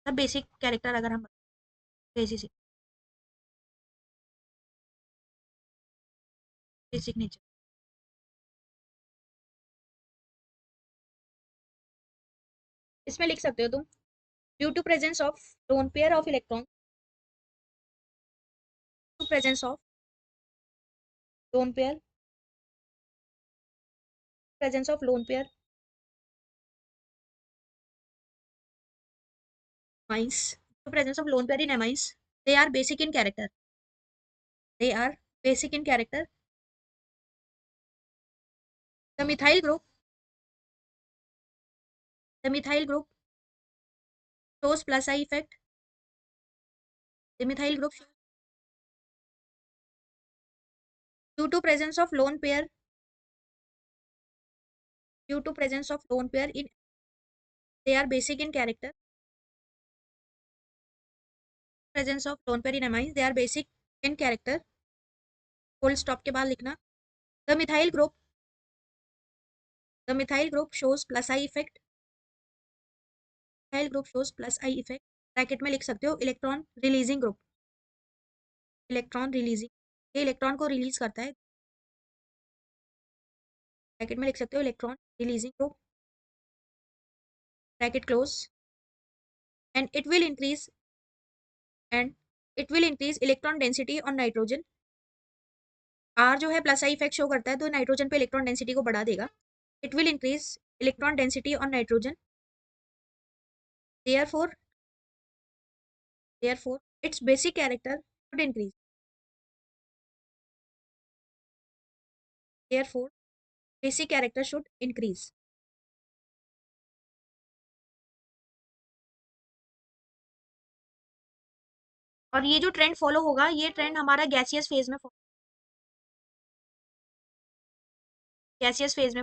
सब बेसिक कैरेक्टर अगर हम बेसिक बेसिक नेचर, इसमें लिख सकते हो तुम, due to presence of lone pair of electron, to presence of lone pair, presence of lone pair amines, to presence of lone pair in amines, they are basic in character, they are basic in character. The methyl group, the methyl group shows plus I effect, the methyl group due to presence of lone pair due to presence of lone pair in they are basic in character, presence of lone pair in amines they are basic in character, full stop के बाद लिखना। The methyl group, the methyl group shows plus I effect, methyl group shows plus I effect, bracket में लिख सकते हो electron releasing group, electron releasing, ये electron को release करता है, ब्रैकेट में लिख सकते हो electron releasing group, bracket close, and it will increase and it will increase electron density on nitrogen. R जो है प्लस आई इफेक्ट शो करता है तो नाइट्रोजन पे इलेक्ट्रॉन डेंसिटी को बढ़ा देगा। It will increase electron density on nitrogen, therefore therefore it's basic character should increase, therefore basic character should increase. और ये जो ट्रेंड फॉलो होगा, ये ट्रेंड हमारा गैसियस फेज में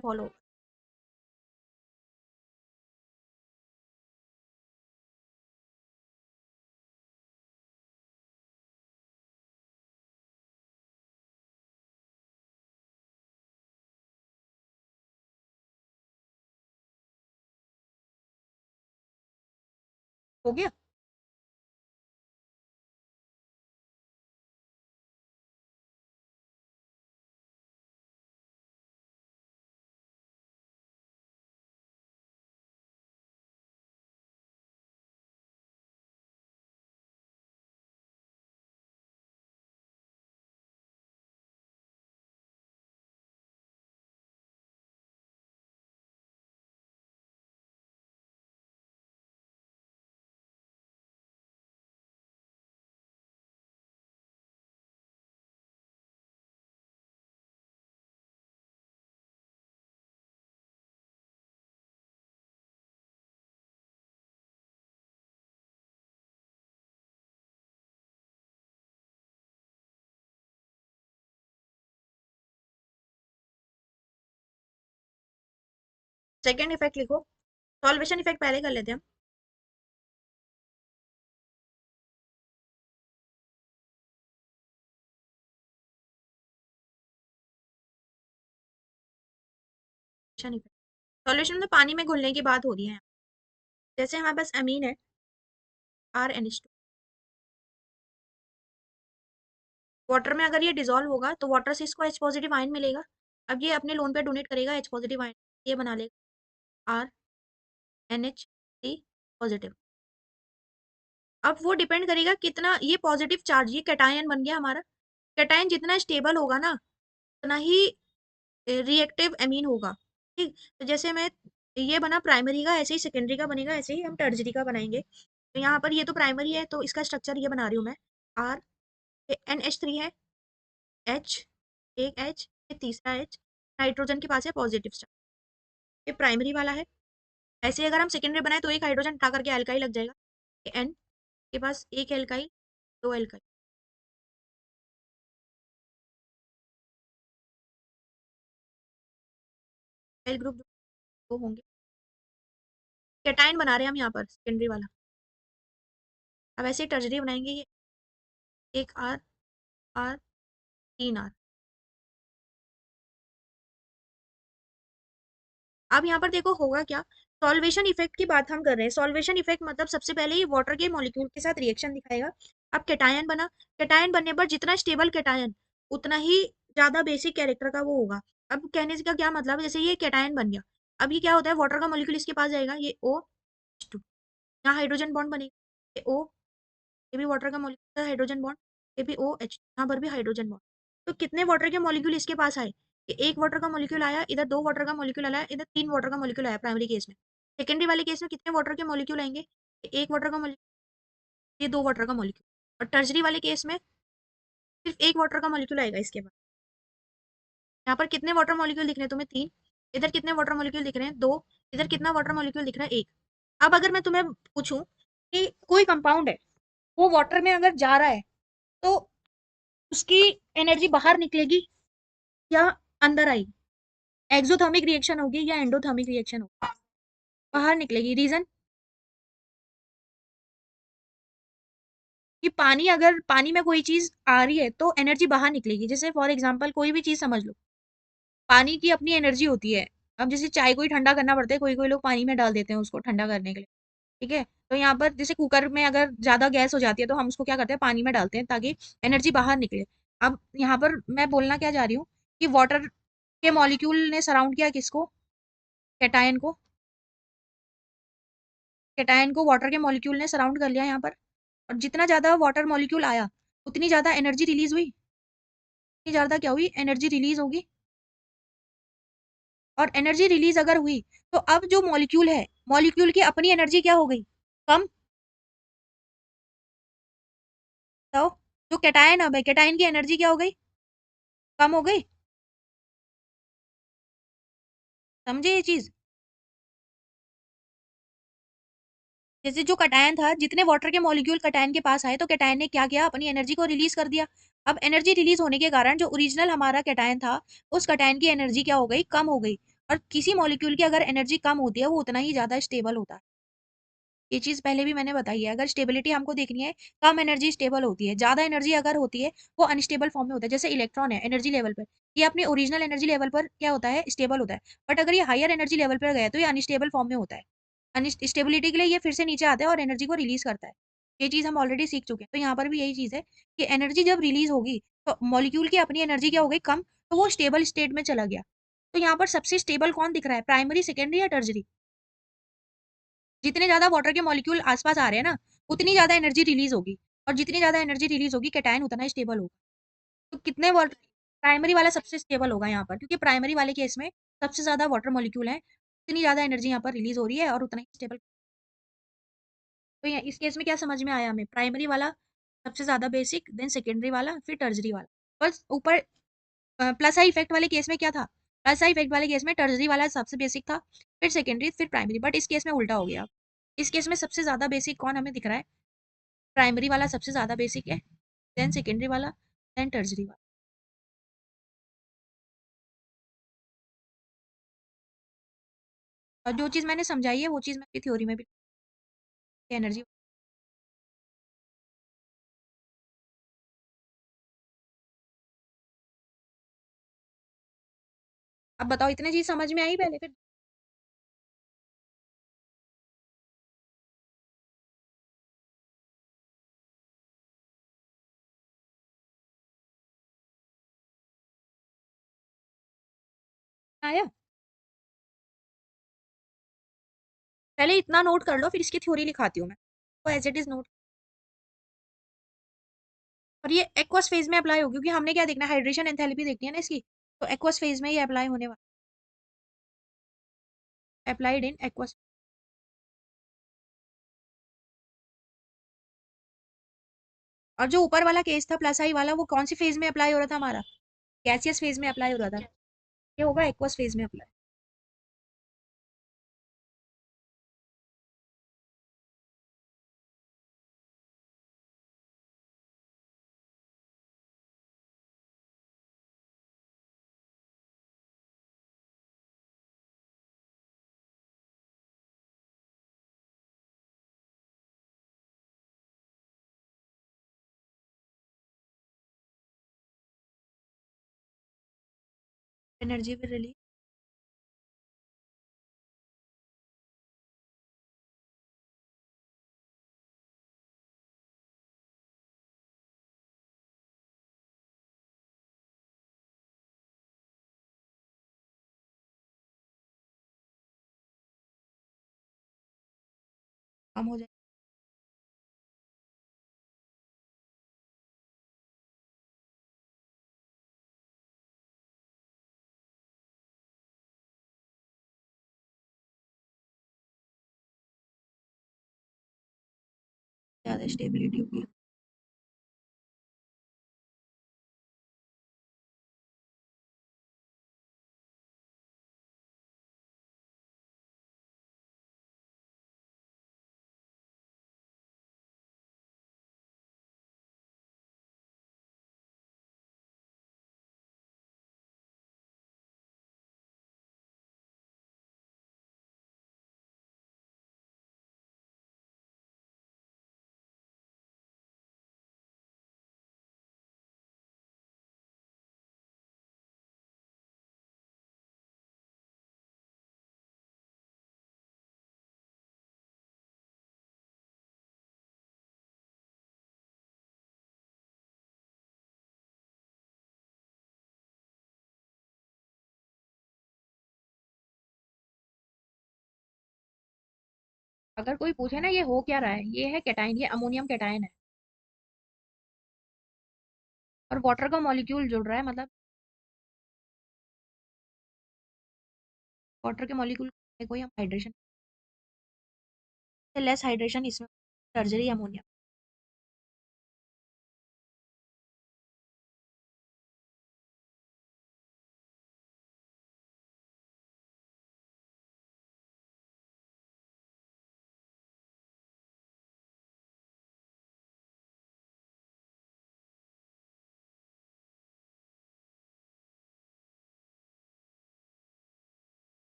फॉलो होगा। हो गया। सेकेंड इफेक्ट लिखो, सॉल्वेशन इफेक्ट पहले कर लेते हैं हम। सॉल्यूशन में पानी में घुलने की बात हो रही है। जैसे हमारे पास अमीन है RNH2, वाटर में अगर ये डिजोल्व होगा तो वाटर से इसको H पॉजिटिव आयन मिलेगा। अब ये अपने लोन पे डोनेट करेगा H पॉजिटिव आयन, ये बना लेगा RNH3 पॉजिटिव। अब वो डिपेंड करेगा कितना ये पॉजिटिव चार्ज, ये कैटायन बन गया हमारा। कैटायन जितना स्टेबल होगा ना, उतना ही रिएक्टिव एमीन होगा। ठीक, तो जैसे मैं ये बना प्राइमरी का, ऐसे ही सेकेंडरी का बनेगा, ऐसे ही हम टर्जरी का बनाएंगे। तो यहाँ पर ये तो प्राइमरी है तो इसका स्ट्रक्चर ये बना रही हूँ मैं। आर NH3 है, H, एक H, ये तीसरा H, नाइट्रोजन के पास है पॉजिटिव चार्ज, ये प्राइमरी वाला है। ऐसे अगर हम सेकेंडरी बनाए तो एक हाइड्रोजन हटा करके एल्काइल लग जाएगा। N के पास एक एल्काइल, दो एल्काइल, एल ग्रुप दो होंगे। कैटायन बना रहे हैं हम यहाँ पर सेकेंडरी वाला। अब ऐसे ही टर्जरी बनाएंगे, ये एक R, R, तीन R। अब यहाँ पर देखो होगा क्या, सॉल्वेशन इफेक्ट की बात हम कर रहे हैं। सॉल्वेशन इफेक्ट मतलब सबसे पहले ये वाटर के मॉलिक्यूल के साथ रिएक्शन दिखाएगा। अब कैटायन बना, कैटायन बनने पर जितना स्टेबल कैटायन उतना ही ज्यादा बेसिक कैरेक्टर का वो होगा। अब कहने से का क्या मतलब, जैसे ये कैटायन बन गया, अब ये क्या होता है, वाटर का मॉलिक्यूल इसके पास जाएगा, ये OH2, यहाँ हाइड्रोजन बॉन्ड बनेगा, ये O, ये भी वाटर का मॉलिक्यूल हाइड्रोजन बॉन्ड, ये भी OH, यहाँ पर भी हाइड्रोजन बॉन्ड। तो कितने वाटर के मॉलिक्यूल इसके पास आए, कि एक वाटर का मॉलिक्यूल आया, इधर दो वाटर का मॉलिक्यूल आया, इधर तीन वाटर का मॉलिक्यूल आया प्राइमरी केस में। सेकेंडरी वाले केस में कितने वाटर के मॉलिक्यूल आएंगे, एक वाटर का मॉलिक्यूल, ये दो वाटर का मॉलिक्यूल। और टर्जरी वाले केस में सिर्फ एक वाटर का मॉलिक्यूल आएगा इसके बाद। यहाँ पर कितने वाटर मॉलिक्यूल दिख रहे हैं तुम्हें, तीन। इधर कितने वाटर मॉलिक्यूल दिख रहे हैं, दो। इधर कितना वाटर मॉलिक्यूल दिख रहा है, एक। अब अगर मैं तुम्हें पूछूं कि कोई कंपाउंड है, वो वाटर में अगर जा रहा है तो उसकी एनर्जी बाहर निकलेगी या अंदर आएगी, एक्सोथर्मिक रिएक्शन होगी या एंडोथर्मिक रिएक्शन होगी? बाहर निकलेगी। रीजन कि पानी, अगर पानी में कोई चीज आ रही है तो एनर्जी बाहर निकलेगी। जैसे फॉर एग्जांपल कोई भी चीज समझ लो, पानी की अपनी एनर्जी होती है। अब जैसे चाय को ही ठंडा करना पड़ता है, कोई कोई लोग पानी में डाल देते हैं उसको ठंडा करने के लिए। ठीक है, तो यहाँ पर जैसे कुकर में अगर ज्यादा गैस हो जाती है तो हम उसको क्या करते हैं, पानी में डालते हैं ताकि एनर्जी बाहर निकले। अब यहाँ पर मैं बोलना क्या चाह रही हूँ कि वाटर के मॉलिक्यूल ने सराउंड किया किसको, कैटायन को। कैटायन को वाटर के मॉलिक्यूल ने सराउंड कर लिया यहाँ पर। और जितना ज्यादा वाटर मॉलिक्यूल आया उतनी ज्यादा एनर्जी रिलीज हुई। उतनी ज्यादा क्या हुई, एनर्जी रिलीज होगी। और एनर्जी रिलीज अगर हुई तो अब जो मॉलिक्यूल है, मॉलिक्यूल की अपनी एनर्जी क्या हो गई, कम। तो जो कैटायन अब है, कैटायन की एनर्जी क्या हो गई, कम हो गई। समझे ये चीज? जैसे जो कैटायन था, जितने वाटर के मॉलिक्यूल कैटायन के पास आए तो कैटायन ने क्या किया, अपनी एनर्जी को रिलीज कर दिया। अब एनर्जी रिलीज होने के कारण जो ओरिजिनल हमारा कैटायन था, उस कैटायन की एनर्जी क्या हो गई, कम हो गई। और किसी मॉलिक्यूल की अगर एनर्जी कम होती है वो उतना ही ज्यादा स्टेबल होता है। ये चीज पहले भी मैंने बताई है। अगर स्टेबिलिटी हमको देखनी है, कम एनर्जी स्टेबल होती है, ज्यादा एनर्जी अगर होती है वो अनस्टेबल फॉर्म में होता है। जैसे इलेक्ट्रॉन है एनर्जी लेवल पर, ये अपने ओरिजिनल एनर्जी लेवल पर क्या होता है, स्टेबल होता है। बट अगर ये हायर एनर्जी लेवल पर गया तो ये अनस्टेबल फॉर्म में होता है। स्टेबिलिटी के लिए ये फिर से नीचे आता है और एनर्जी को रिलीज करता है। ये चीज हम ऑलरेडी सीख चुके हैं। तो यहाँ पर भी यही चीज है कि एनर्जी जब रिलीज होगी तो मॉलिक्यूल की अपनी एनर्जी क्या हो गई, कम, तो वो स्टेबल स्टेट में चला गया। तो यहाँ पर सबसे स्टेबल कौन दिख रहा है, प्राइमरी, सेकेंडरी या टर्जरी? जितने ज्यादा वाटर के मॉलिक्यूल आसपास आ रहे हैं ना, उतनी ज्यादा एनर्जी रिलीज होगी। और जितनी ज्यादा एनर्जी रिलीज होगी कैटायन उतना ही स्टेबल होगा। तो कितने वाटर, प्राइमरी वाला सबसे स्टेबल होगा यहाँ पर, क्योंकि प्राइमरी वाले केस में सबसे ज्यादा वाटर मॉलिक्यूल है, उतनी ज्यादा एनर्जी यहाँ पर रिलीज हो रही है और उतना ही स्टेबल। तो इस केस में क्या समझ में आया हमें, प्राइमरी वाला सबसे ज्यादा बेसिक, देन सेकेंडरी वाला, फिर टर्जरी वाला। बस ऊपर प्लस आई इफेक्ट वाले केस में क्या था, प्लस आई इफेक्ट वाले केस में टर्जरी वाला सबसे बेसिक था, फिर सेकेंडरी, फिर प्राइमरी। बट इस केस में उल्टा हो गया। इस केस में सबसे ज्यादा बेसिक कौन हमें दिख रहा है, प्राइमरी वाला सबसे ज्यादा बेसिक है, देन सेकेंडरी वाला, देन टर्जरी वाला। और जो चीज मैंने समझाई है वो चीज मैं थ्योरी में भी, एनर्जी। अब बताओ, इतने चीज समझ में आई पहले, फिर आया। पहले इतना नोट कर लो, फिर इसकी थ्योरी लिखाती हूँ मैं तो एज इट इज नोट। और ये एक्वस फेज में अप्लाई होगी, क्योंकि हमने क्या देखना है, हाइड्रेशन एंथैल्पी देखनी है ना इसकी। तो एक्वस फेज में ये अप्लाई होने वाला, अप्लाइड इन एक्वस। और जो ऊपर वाला केस था प्लस आई वाला, वो कौन सी फेज में अप्लाई हो रहा था हमारा, गैसियस फेज में अप्लाई हो रहा था। ये होगा एक्वस फेज में अप्लाई। Energy will release. कम हो जाए। ज्यादा स्टेबिलिटी होगी। अगर कोई पूछे ना ये हो क्या रहा है, ये है कैटाइन, ये अमोनियम कैटाइन है और वाटर का मॉलिक्यूल जुड़ रहा है, मतलब वाटर के मॉलिक्यूल कोई हम हाइड्रेशन से लेस हाइड्रेशन इसमें टर्जरी अमोनियम।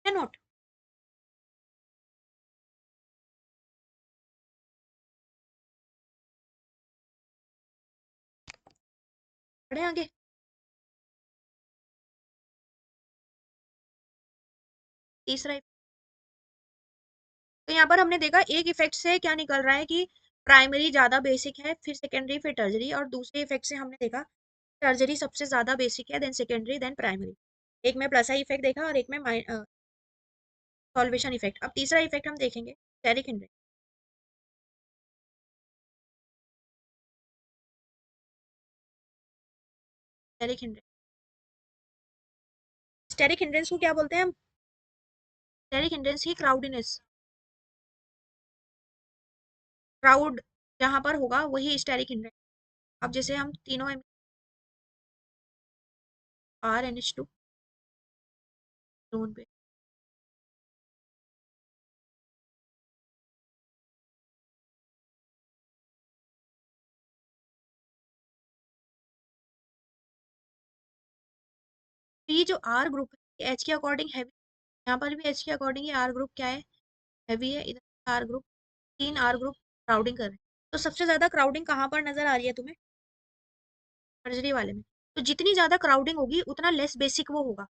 नोट पढ़े आगे। तीसरा तो यहाँ पर हमने देखा एक इफेक्ट से क्या निकल रहा है कि प्राइमरी ज्यादा बेसिक है, फिर सेकेंडरी, फिर टर्जरी, और दूसरे इफेक्ट से हमने देखा टर्जरी सबसे ज्यादा बेसिक है, देन सेकेंडरी, देन प्राइमरी। एक में प्लस आई इफेक्ट देखा और एक में सॉल्वेशन इफेक्ट। अब तीसरा इफेक्ट हम देखेंगे, steric hindrance. Steric hindrance, steric hindrance को क्या बोलते हैं हम? स्टेरिक हिंड्रेंस की क्राउडीनेस, क्राउड जहां पर होगा वही स्टेरिक हिंड्रेंस। अब जैसे हम तीनों RnH2 जोन पे, तो ये जो R ग्रुप है H के अकॉर्डिंग हैवी, यहाँ पर भी H के अकॉर्डिंग ये R ग्रुप क्या है, हैवी है। इधर R ग्रुप, तीन R ग्रुप क्राउडिंग कर रहे हैं। तो सबसे ज्यादा क्राउडिंग कहाँ पर नजर आ रही है तुम्हें? सर्जरी वाले में। तो जितनी ज्यादा क्राउडिंग होगी उतना लेस बेसिक वो होगा,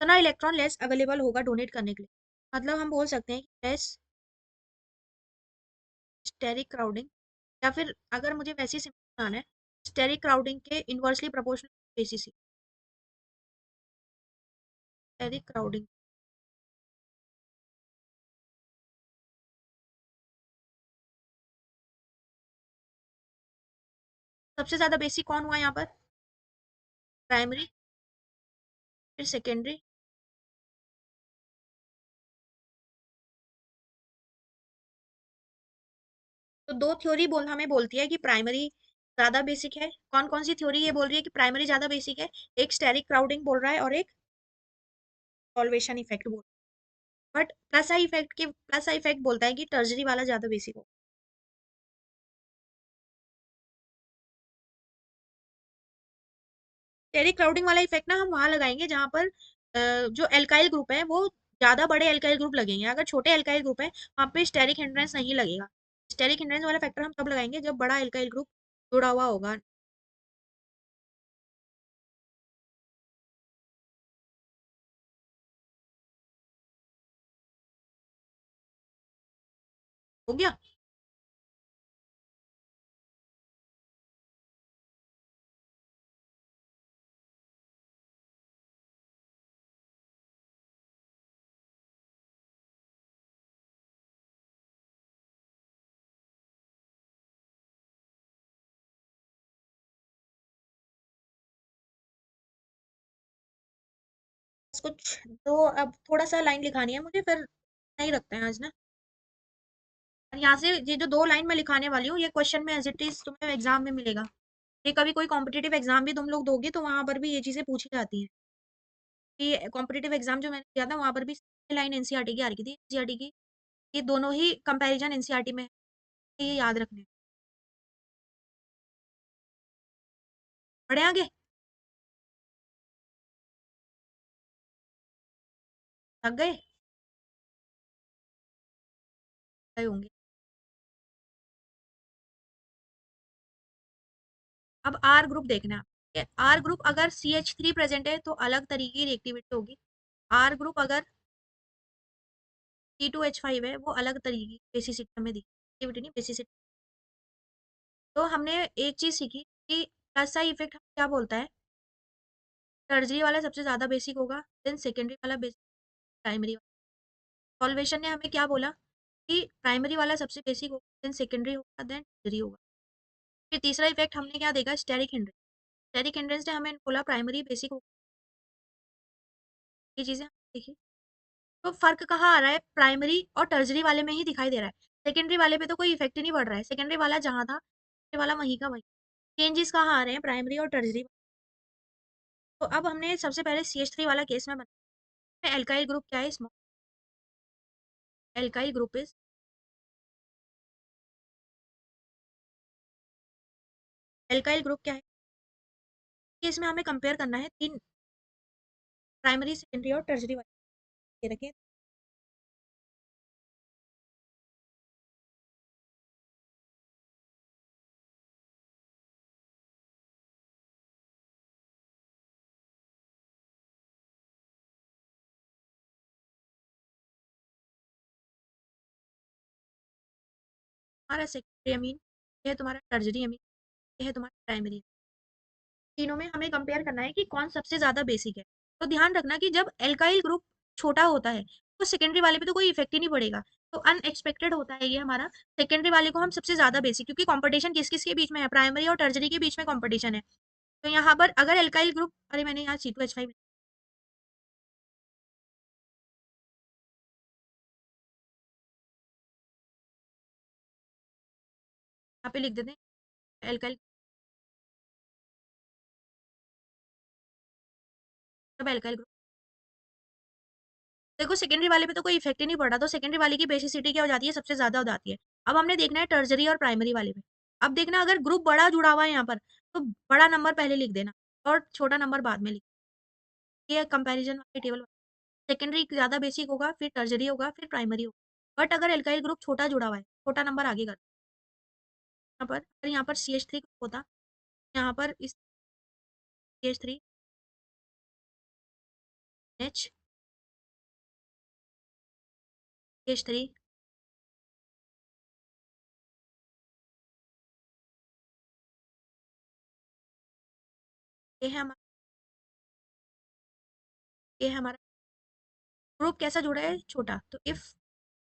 उतना इलेक्ट्रॉन लेस अवेलेबल होगा डोनेट करने के लिए। मतलब हम बोल सकते हैं कि लेस स्टेरिक क्राउडिंग, या फिर अगर मुझे वैसे सिंपल बनाना है, स्टेरिक क्राउडिंग के inversely proportional basis. Steric crowding सबसे ज्यादा बेसिक कौन हुआ यहाँ पर? प्राइमरी, फिर सेकेंडरी। तो दो थ्योरी हमें बोलती है कि प्राइमरी ज्यादा बेसिक है। कौन कौन सी थ्योरी ये बोल रही है कि प्राइमरी ज्यादा बेसिक है? एक स्टेरिक क्राउडिंग बोल रहा है और एक सॉल्वेशन इफेक्ट बोल रहा है। बट प्लस आई इफेक्ट बोलता है कि टर्जरी वाला ज्यादा बेसिक हो। स्टेरिक क्राउडिंग वाला इफेक्ट ना हम वहां लगाएंगे जहां पर जो एल्काइल ग्रुप है वो ज्यादा बड़े एल्काइल ग्रुप लगेंगे। अगर छोटे एल्काइल ग्रुप है वहां पे स्टेरिक हिंड्रेंस नहीं लगेगा। स्टेरिक हिंड्रेंस वाला फैक्टर हम तब लगाएंगे जब बड़ा एल्काइल ग्रुप जुड़ा हुआ होगा। हो गया। कुछ तो अब थोड़ा सा लाइन लिखानी है मुझे, फिर नहीं रखते हैं आज ना। और यहाँ से ये जो दो लाइन मैं लिखाने वाली हूँ ये क्वेश्चन में एज इट इज तुम्हें एग्जाम में मिलेगा। ये कभी कोई कॉम्पिटेटिव एग्जाम भी तुम लोग दोगे तो वहां पर भी ये चीजें पूछी जाती हैं। कि कॉम्पिटेटिव एग्जाम जो मैंने दिया था वहां पर भी लाइन एनसीईआरटी की आ रही थी, एनसीईआरटी की। ये दोनों ही कंपैरिजन एनसीईआरटी में है, ये याद रखने हैं। बढ़े आगे, थक गए? गए होंगे। अब आर ग्रुप देखना है। आर ग्रुप अगर CH3 प्रेजेंट है तो अलग तरीके की रिएक्टिविटी होगी। आर ग्रुप अगर C2H5 है, वो अलग तरीके की बेसिसिटी हमें दी, एक्टिविटी नहीं बेसिसिटी। तो हमने एक चीज़ सीखी कि प्लस आई इफेक्ट क्या बोलता है, टर्जरी वाला सबसे ज़्यादा बेसिक होगा, देन सेकेंडरी वाला बेसिक, प्राइमरी वाला। सॉल्वेशन ने हमें क्या बोला कि प्राइमरी वाला सबसे बेसिक होगा, देन सेकेंडरी होगा, देन टर्जरी होगा। फिर तीसरा इफेक्ट हमने क्या देखा, स्टेरिक हिंड्रेंस। स्टेरिक हिंड्रेंस ने हमें बोला प्राइमरी बेसिक होगा, ये चीज़ें हमने देखी। तो फर्क कहाँ आ रहा है, प्राइमरी और टर्जरी वाले में ही दिखाई दे रहा है, सेकेंडरी वाले पे तो कोई इफेक्ट ही नहीं पड़ रहा है, सेकेंडरी वाला जहाँ था ये वाला वहीं का वहीं। चेंजेस कहाँ आ रहे हैं, प्राइमरी और टर्जरी। तो अब हमने सबसे पहले CH3 वाला केस में बनाया, एल्काइल ग्रुप क्या है इसमें, alkyl group is, alkyl group क्या है, केस में हमें कंपेयर करना है तीन, प्राइमरी सेकेंडरी और टर्जरी वाले रखे। हमारा सेकेंडरी अमीन, ये है तुम्हारा टर्जरी अमीन, ये है तुम्हारा प्राइमरी। तीनों में हमें कंपेयर करना है कि कौन सबसे ज्यादा बेसिक है। तो ध्यान रखना कि जब एल्काइल ग्रुप छोटा होता है तो सेकेंडरी वाले पे तो कोई इफेक्ट ही नहीं पड़ेगा, तो अनएक्सपेक्टेड होता है ये हमारा। सेकेंडरी वाले को हम सबसे ज्यादा बेसिक, क्योंकि कंपटीशन किस किस के बीच में है, प्राइमरी और टर्जरी के बीच में कंपटीशन है। तो यहाँ पर अगर एल्काइल ग्रुप, अरे मैंने यहाँ C2H5 यहाँ पे लिख देते हैं, एल्काइल, सब एल्काइल ग्रुप। देखो सेकेंडरी वाले पे तो कोई इफेक्ट ही नहीं पड़ा, तो सेकेंडरी वाले की बेसिसिटी क्या हो जाती है, सबसे ज्यादा हो जाती है। अब हमने देखना है टर्जरी और प्राइमरी वाले में। अब देखना अगर ग्रुप बड़ा जुड़ा हुआ है यहाँ पर, तो बड़ा नंबर पहले लिख देना और छोटा नंबर बाद में लिख, ये कंपैरिजन वाली टेबल। सेकेंडरी ज्यादा बेसिक होगा, फिर टर्जरी होगा, फिर प्राइमरी होगा। बट अगर एल्काइल ग्रुप छोटा जुड़ा हुआ है, छोटा नंबर आगे कर, यहाँ पर अगर यहाँ पर CH3 होता, यहाँ पर इस CH3 H CH3, ये है हमारा, ये है हमारा ग्रुप कैसा जुड़ा है, छोटा। तो if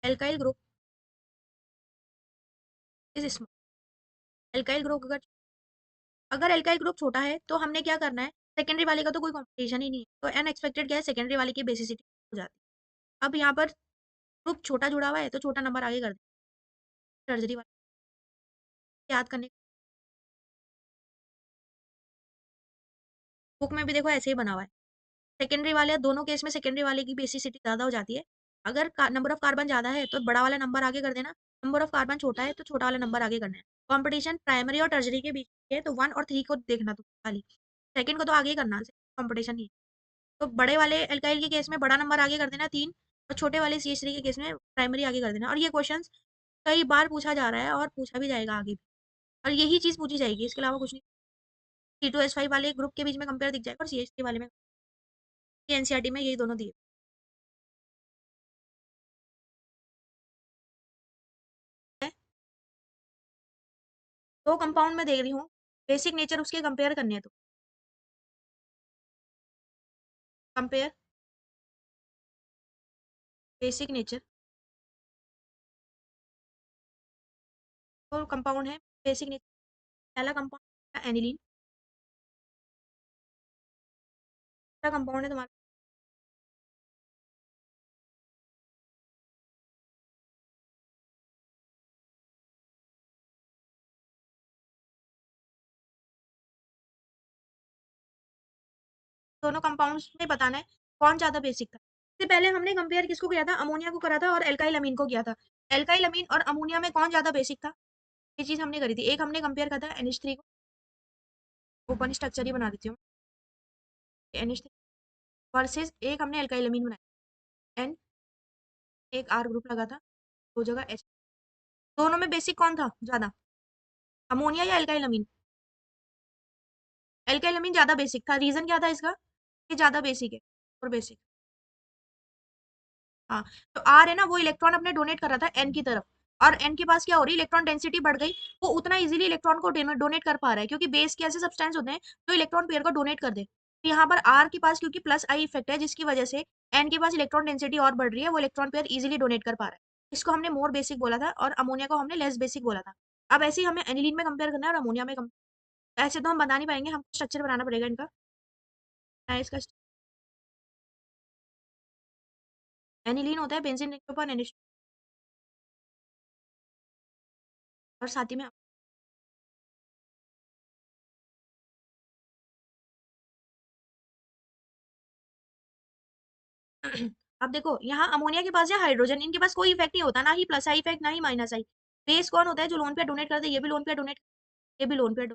alkyl group is small, alkyl group अगर एल्काइल ग्रुप छोटा है तो हमने क्या करना है, सेकेंडरी वाले का तो कोई कॉम्पिटिशन ही नहीं है, तो अनएक्सपेक्टेड क्या है, सेकेंडरी वाले की बेसिसिटी हो जाती है। अब यहाँ पर ग्रुप छोटा जुड़ा हुआ है तो छोटा नंबर आगे कर दे, टर्जरी वाले याद करने। बुक में भी देखो ऐसे ही बना हुआ है, सेकेंडरी वाले दोनों केस में सेकेंडरी वाले की बेसिसिटी ज़्यादा हो जाती है। अगर नंबर ऑफ कार्बन ज़्यादा है तो बड़ा वाला नंबर आगे कर देना, नंबर ऑफ कार्बन छोटा है तो छोटा वाला नंबर आगे करना है। कॉम्पिटिशन प्राइमरी और टर्जरी के बीच है, तो 1 और 3 को देखना तो खाली, सेकंड को तो आगे ही करना, कॉम्पिटिशन नहीं है। तो बड़े वाले एल्काइल के केस में बड़ा नंबर आगे कर देना 3, और छोटे वाले CH3 के केस में प्राइमरी आगे कर देना। और ये क्वेश्चन कई बार पूछा जा रहा है और पूछा भी जाएगा आगे भी, और यही चीज़ पूछी जाएगी, इसके अलावा कुछ नहीं। C2H5 वाले ग्रुप के बीच में कंपेयर दिख जाएगा और CH3 वाले में, ये NCERT में यही दोनों दिए हैं। दो कंपाउंड में देख रही हूँ, बेसिक नेचर उसके कंपेयर करने हैं, तो कंपेयर बेसिक नेचर, तो कंपाउंड है बेसिक नेचर। पहला कंपाउंड एनिलीन, दूसरा कंपाउंड है तुम्हारा, दोनों कंपाउंड्स में बताना है कौन ज्यादा बेसिक था। इससे पहले हमने कंपेयर किसको किया था, अमोनिया को करा था और एल्काइल अमीन को किया था। एल्काइल अमीन और अमोनिया में कौन ज्यादा बेसिक था, ये चीज हमने करी थी। एक हमने कंपेयर करा था NH3 को, ओपन स्ट्रक्चर ही बना देती हूँ, NH3 वर्सेस एक हमने एल्काइल अमीन बनाया N, एक R ग्रुप लगा था, दो जगह H। दोनों में बेसिक कौन था ज्यादा, अमोनिया या एल्काइल अमीन, एल्काइल अमीन ज्यादा बेसिक था। रीजन क्या था इसका, ये ज्यादा बेसिक है और बेसिक हाँ, तो आर है ना, वो इलेक्ट्रॉन अपने डोनेट कर रहा था एन की तरफ, और एन के पास क्या हो रही है, इलेक्ट्रॉन डेंसिटी बढ़ गई, वो उतना इजीली इलेक्ट्रॉन को डोनेट कर पा रहा है, क्योंकि बेस के ऐसे सब्सटेंस होते हैं जो इलेक्ट्रॉन पेयर को डोनेट कर दे। तो यहाँ पर आर के पास क्योंकि प्लस आई इफेक्ट है, जिसकी वजह से एन के पास इलेक्ट्रॉन डेंसिटी और बढ़ रही है, वो इलेक्ट्रॉन पेयर इजिली डोनेट कर पा रहा है। इसको हमने मोर बेसिक बोला था, और अमोनिया को हमने लेस बेसिक बोला था। अब ऐसे ही हमें एनिलीन में कंपेयर करना है और अमोनिया में ऐसे तो हम बता नहीं पाएंगे, हमको स्ट्रक्चर बनाना पड़ेगा इनका। इसका एनिलीन होता है बेंजीन रिंग के ऊपर NH, और साथ ही में अब देखो यहाँ अमोनिया के पास है हाइड्रोजन, इनके पास कोई इफेक्ट नहीं होता, ना ही प्लस आई इफेक्ट ना ही माइनस आई। बेस कौन होता है, जो लोन पे डोनेट करते हैं, ये भी लोन पे डोनेट, ये भी लोन पे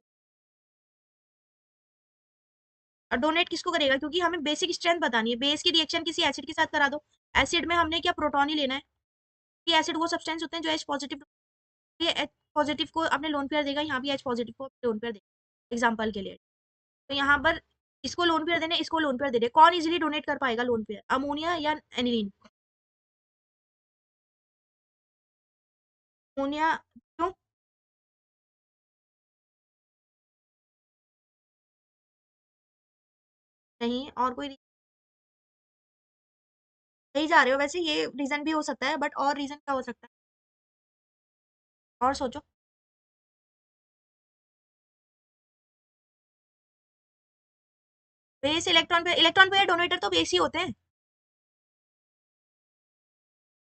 और डोनेट किसको करेगा, क्योंकि हमें बेसिक स्ट्रेंथ बतानी है। बेस की रिएक्शन किसी एसिड के साथ करा दो, एसिड में हमने क्या प्रोटॉन ही लेना है, कि एसिड वो सब्सटेंस होते हैं जो एच पॉजिटिव, ये एच पॉजिटिव को अपने लोन पेयर देगा, यहाँ भी एच पॉजिटिव को लोन पेयर देगा एग्जाम्पल के लिए। तो यहाँ पर इसको लोन पेयर देने, इसको लोन पेयर दे रहे, कौन इजिली डोनेट कर पाएगा लोन पेयर, अमोनिया या एनिलीन। अमोनिया क्यों, नहीं और कोई सही जा रहे हो वैसे, ये रीजन भी हो सकता है, बट और रीजन क्या हो सकता है, और सोचो। बेस इलेक्ट्रॉन पेयर डोनेटर तो बेस ही होते हैं।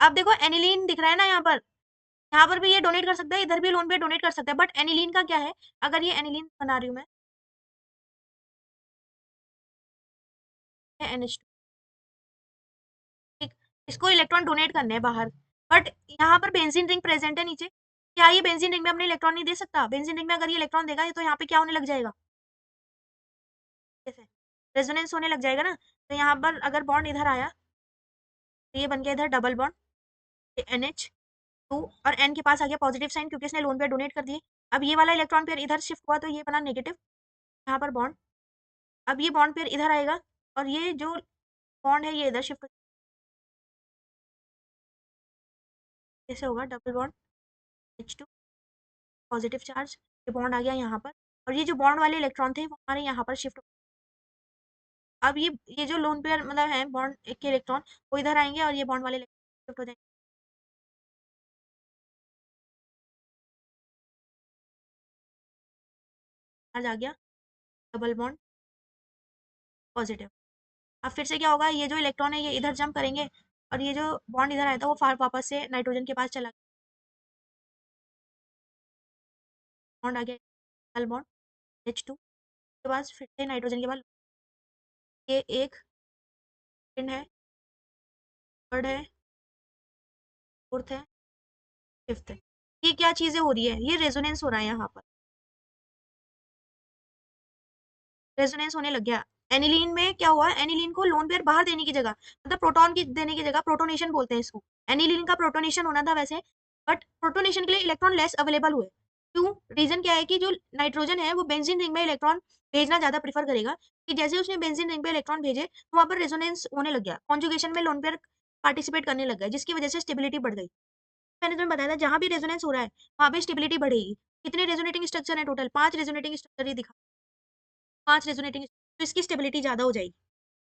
अब देखो एनिलीन दिख रहा है ना यहाँ पर भी ये डोनेट कर सकता है, इधर भी लोन पे डोनेट कर सकता है, बट एनिलीन का क्या है, अगर ये एनिलीन बना रही हूँ मैं NH2, ठीक, इसको इलेक्ट्रॉन डोनेट करने हैं बाहर, बट यहाँ पर बेंजीन रिंग प्रेजेंट है नीचे, क्या ये बेंजीन रिंग में अपने इलेक्ट्रॉन नहीं दे सकता, बेंजीन रिंग में अगर ये इलेक्ट्रॉन देगा तो यहाँ पे क्या होने लग जाएगा, जैसे रेजोनेंस होने लग जाएगा ना। तो यहाँ पर अगर बॉन्ड इधर आया, तो ये बन गया इधर डबल बॉन्ड, NH2, और एन के पास आ गया पॉजिटिव साइन, क्योंकि इसने लोन पेयर डोनेट कर दिए। अब ये वाला इलेक्ट्रॉन पेयर इधर शिफ्ट हुआ, तो ये बना नेगेटिव, यहाँ पर बॉन्ड, अब ये बॉन्ड पेयर इधर आएगा, और ये जो बॉन्ड है ये इधर शिफ्ट, कैसे होगा, double bond H2 positive charge, ये बॉन्ड आ गया यहाँ पर, और ये जो बॉन्ड वाले इलेक्ट्रॉन थे वो हमारे यहाँ पर शिफ्ट। अब ये जो लोन पेयर मतलब है बॉन्ड एक के इलेक्ट्रॉन, वो इधर आएंगे और ये बॉन्ड वाले शिफ्ट हो जाएंगे। चार्ज आ गया, डबल बॉन्ड पॉजिटिव। अब फिर से क्या होगा, ये जो इलेक्ट्रॉन है ये इधर जंप करेंगे, और ये जो बॉन्ड इधर आया था वो फार वापस से नाइट्रोजन के पास चला, बॉन्ड आ गया, डबल बॉन्ड H2 के पास, फिर से नाइट्रोजन के पास, ये एक सेकंड है, थर्ड है, फोर्थ है, फिफ्थ है। ये क्या चीजें हो रही है, ये रेजोनेंस हो रहा है यहाँ पर, रेजोनेंस होने लग गया। एनिलीन में क्या हुआ, एनिलीन को लोन पेयर बाहर देने की जगह, मतलब प्रोटॉन की देने की जगह, प्रोटोनेशन बोलते हैं इसको, एनिलीन का प्रोटोनेशन होना था वैसे, बट प्रोटोनेशन के लिए इलेक्ट्रॉन लेस अवेलेबल हुए। क्यों, रीजन क्या है कि जो नाइट्रोजन है वो बेंजीन रिंग में इलेक्ट्रॉन भेजना ज्यादा प्रीफर करेगा, कि जैसे उसने बेंजीन रिंग पे इलेक्ट्रॉन भेजे तो वहां पर रेजोनेंस होने लग गया, कॉन्जुगेशन में लोन पेयर पार्टिसिपेट करने लग गया, जिसकी वजह से स्टेबिलिटी बढ़ गई। मैंने तुम्हें बताया था जहां भी रेजोनेंस हो रहा है वहां पे स्टेबिलिटी बढ़ेगी। कितने रेजोनेटिंग स्ट्रक्चर है टोटल, 5 रेजोनेटिंग स्ट्रक्चर ही दिखा, 5 रेजोनेटिंग, तो इसकी स्टेबिलिटी ज्यादा हो जाएगी।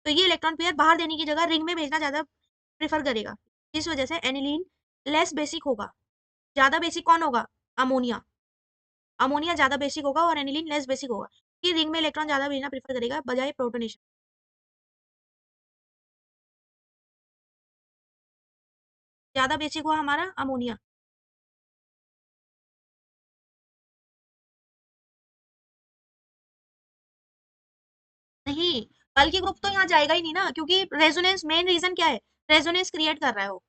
तो ये इलेक्ट्रॉन पेयर बाहर देने की जगह रिंग में भेजना ज्यादा प्रेफर करेगा, जिस वजह से एनिलीन लेस बेसिक होगा। ज्यादा बेसिक कौन होगा, अमोनिया, अमोनिया ज्यादा बेसिक होगा और एनिलीन लेस बेसिक होगा, कि रिंग में इलेक्ट्रॉन ज्यादा भेजना प्रेफर करेगा बजाय प्रोटोनेशन। ज्यादा बेसिक हुआ हमारा अमोनिया, नहीं, बल्कि ग्रुप तो यहाँ जाएगा ही नहीं ना, क्योंकि रेजोनेंस मेन रीजन क्या है, रेजोनेंस क्रिएट कर रहा है वो।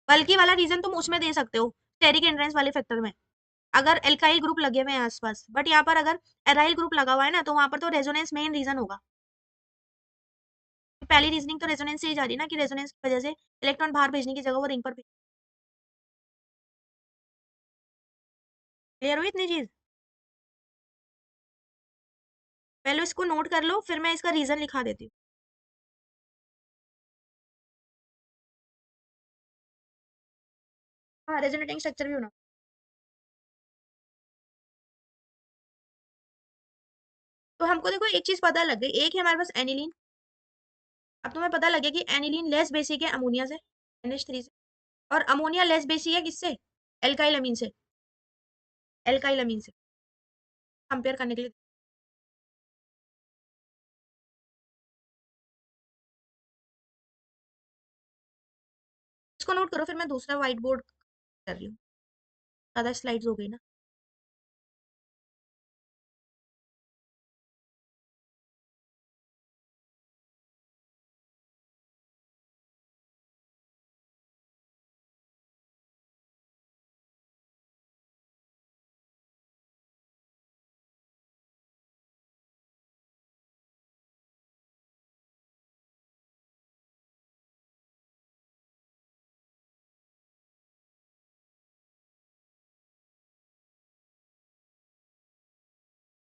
बल्कि वाला रीजन तुम उसमें दे सकते हो, स्टेरिक एंड्रेंस वाले फैक्टर में, अगर एल्काइल ग्रुप लगे हुए हैं आसपास, बट यहाँ पर अगर एराइल ग्रुप लगा हुआ है ना, तो वहां पर तो रेजोनेंस मेन रीजन होगा। पहली रीजनिंग तो रेजोनेंस से ही जा रही है ना, कि रेजोनेंस की वजह से इलेक्ट्रॉन बाहर भेजने की जगह वो रिंग पर क्लियर हुई इतनी चीज, पहले इसको नोट कर लो, फिर मैं इसका रीजन लिखा देती हूँ। हाँ, रेजोनेटिंग स्ट्रक्चर भी बना। तो हमको देखो एक चीज पता लग गई, एक है हमारे पास एनिलीन। अब तुम्हें पता लगे कि एनिलीन लेस बेसिक है अमोनिया से, NH3 से, और अमोनिया लेस बेसिक है किससे, एल्काइल अमीन से, एल्काइल अमीन से, कंपेयर करने के लिए। इसको नोट करो, फिर मैं दूसरा व्हाइट बोर्ड कर रही हूँ, ज्यादा स्लाइड्स हो गई ना।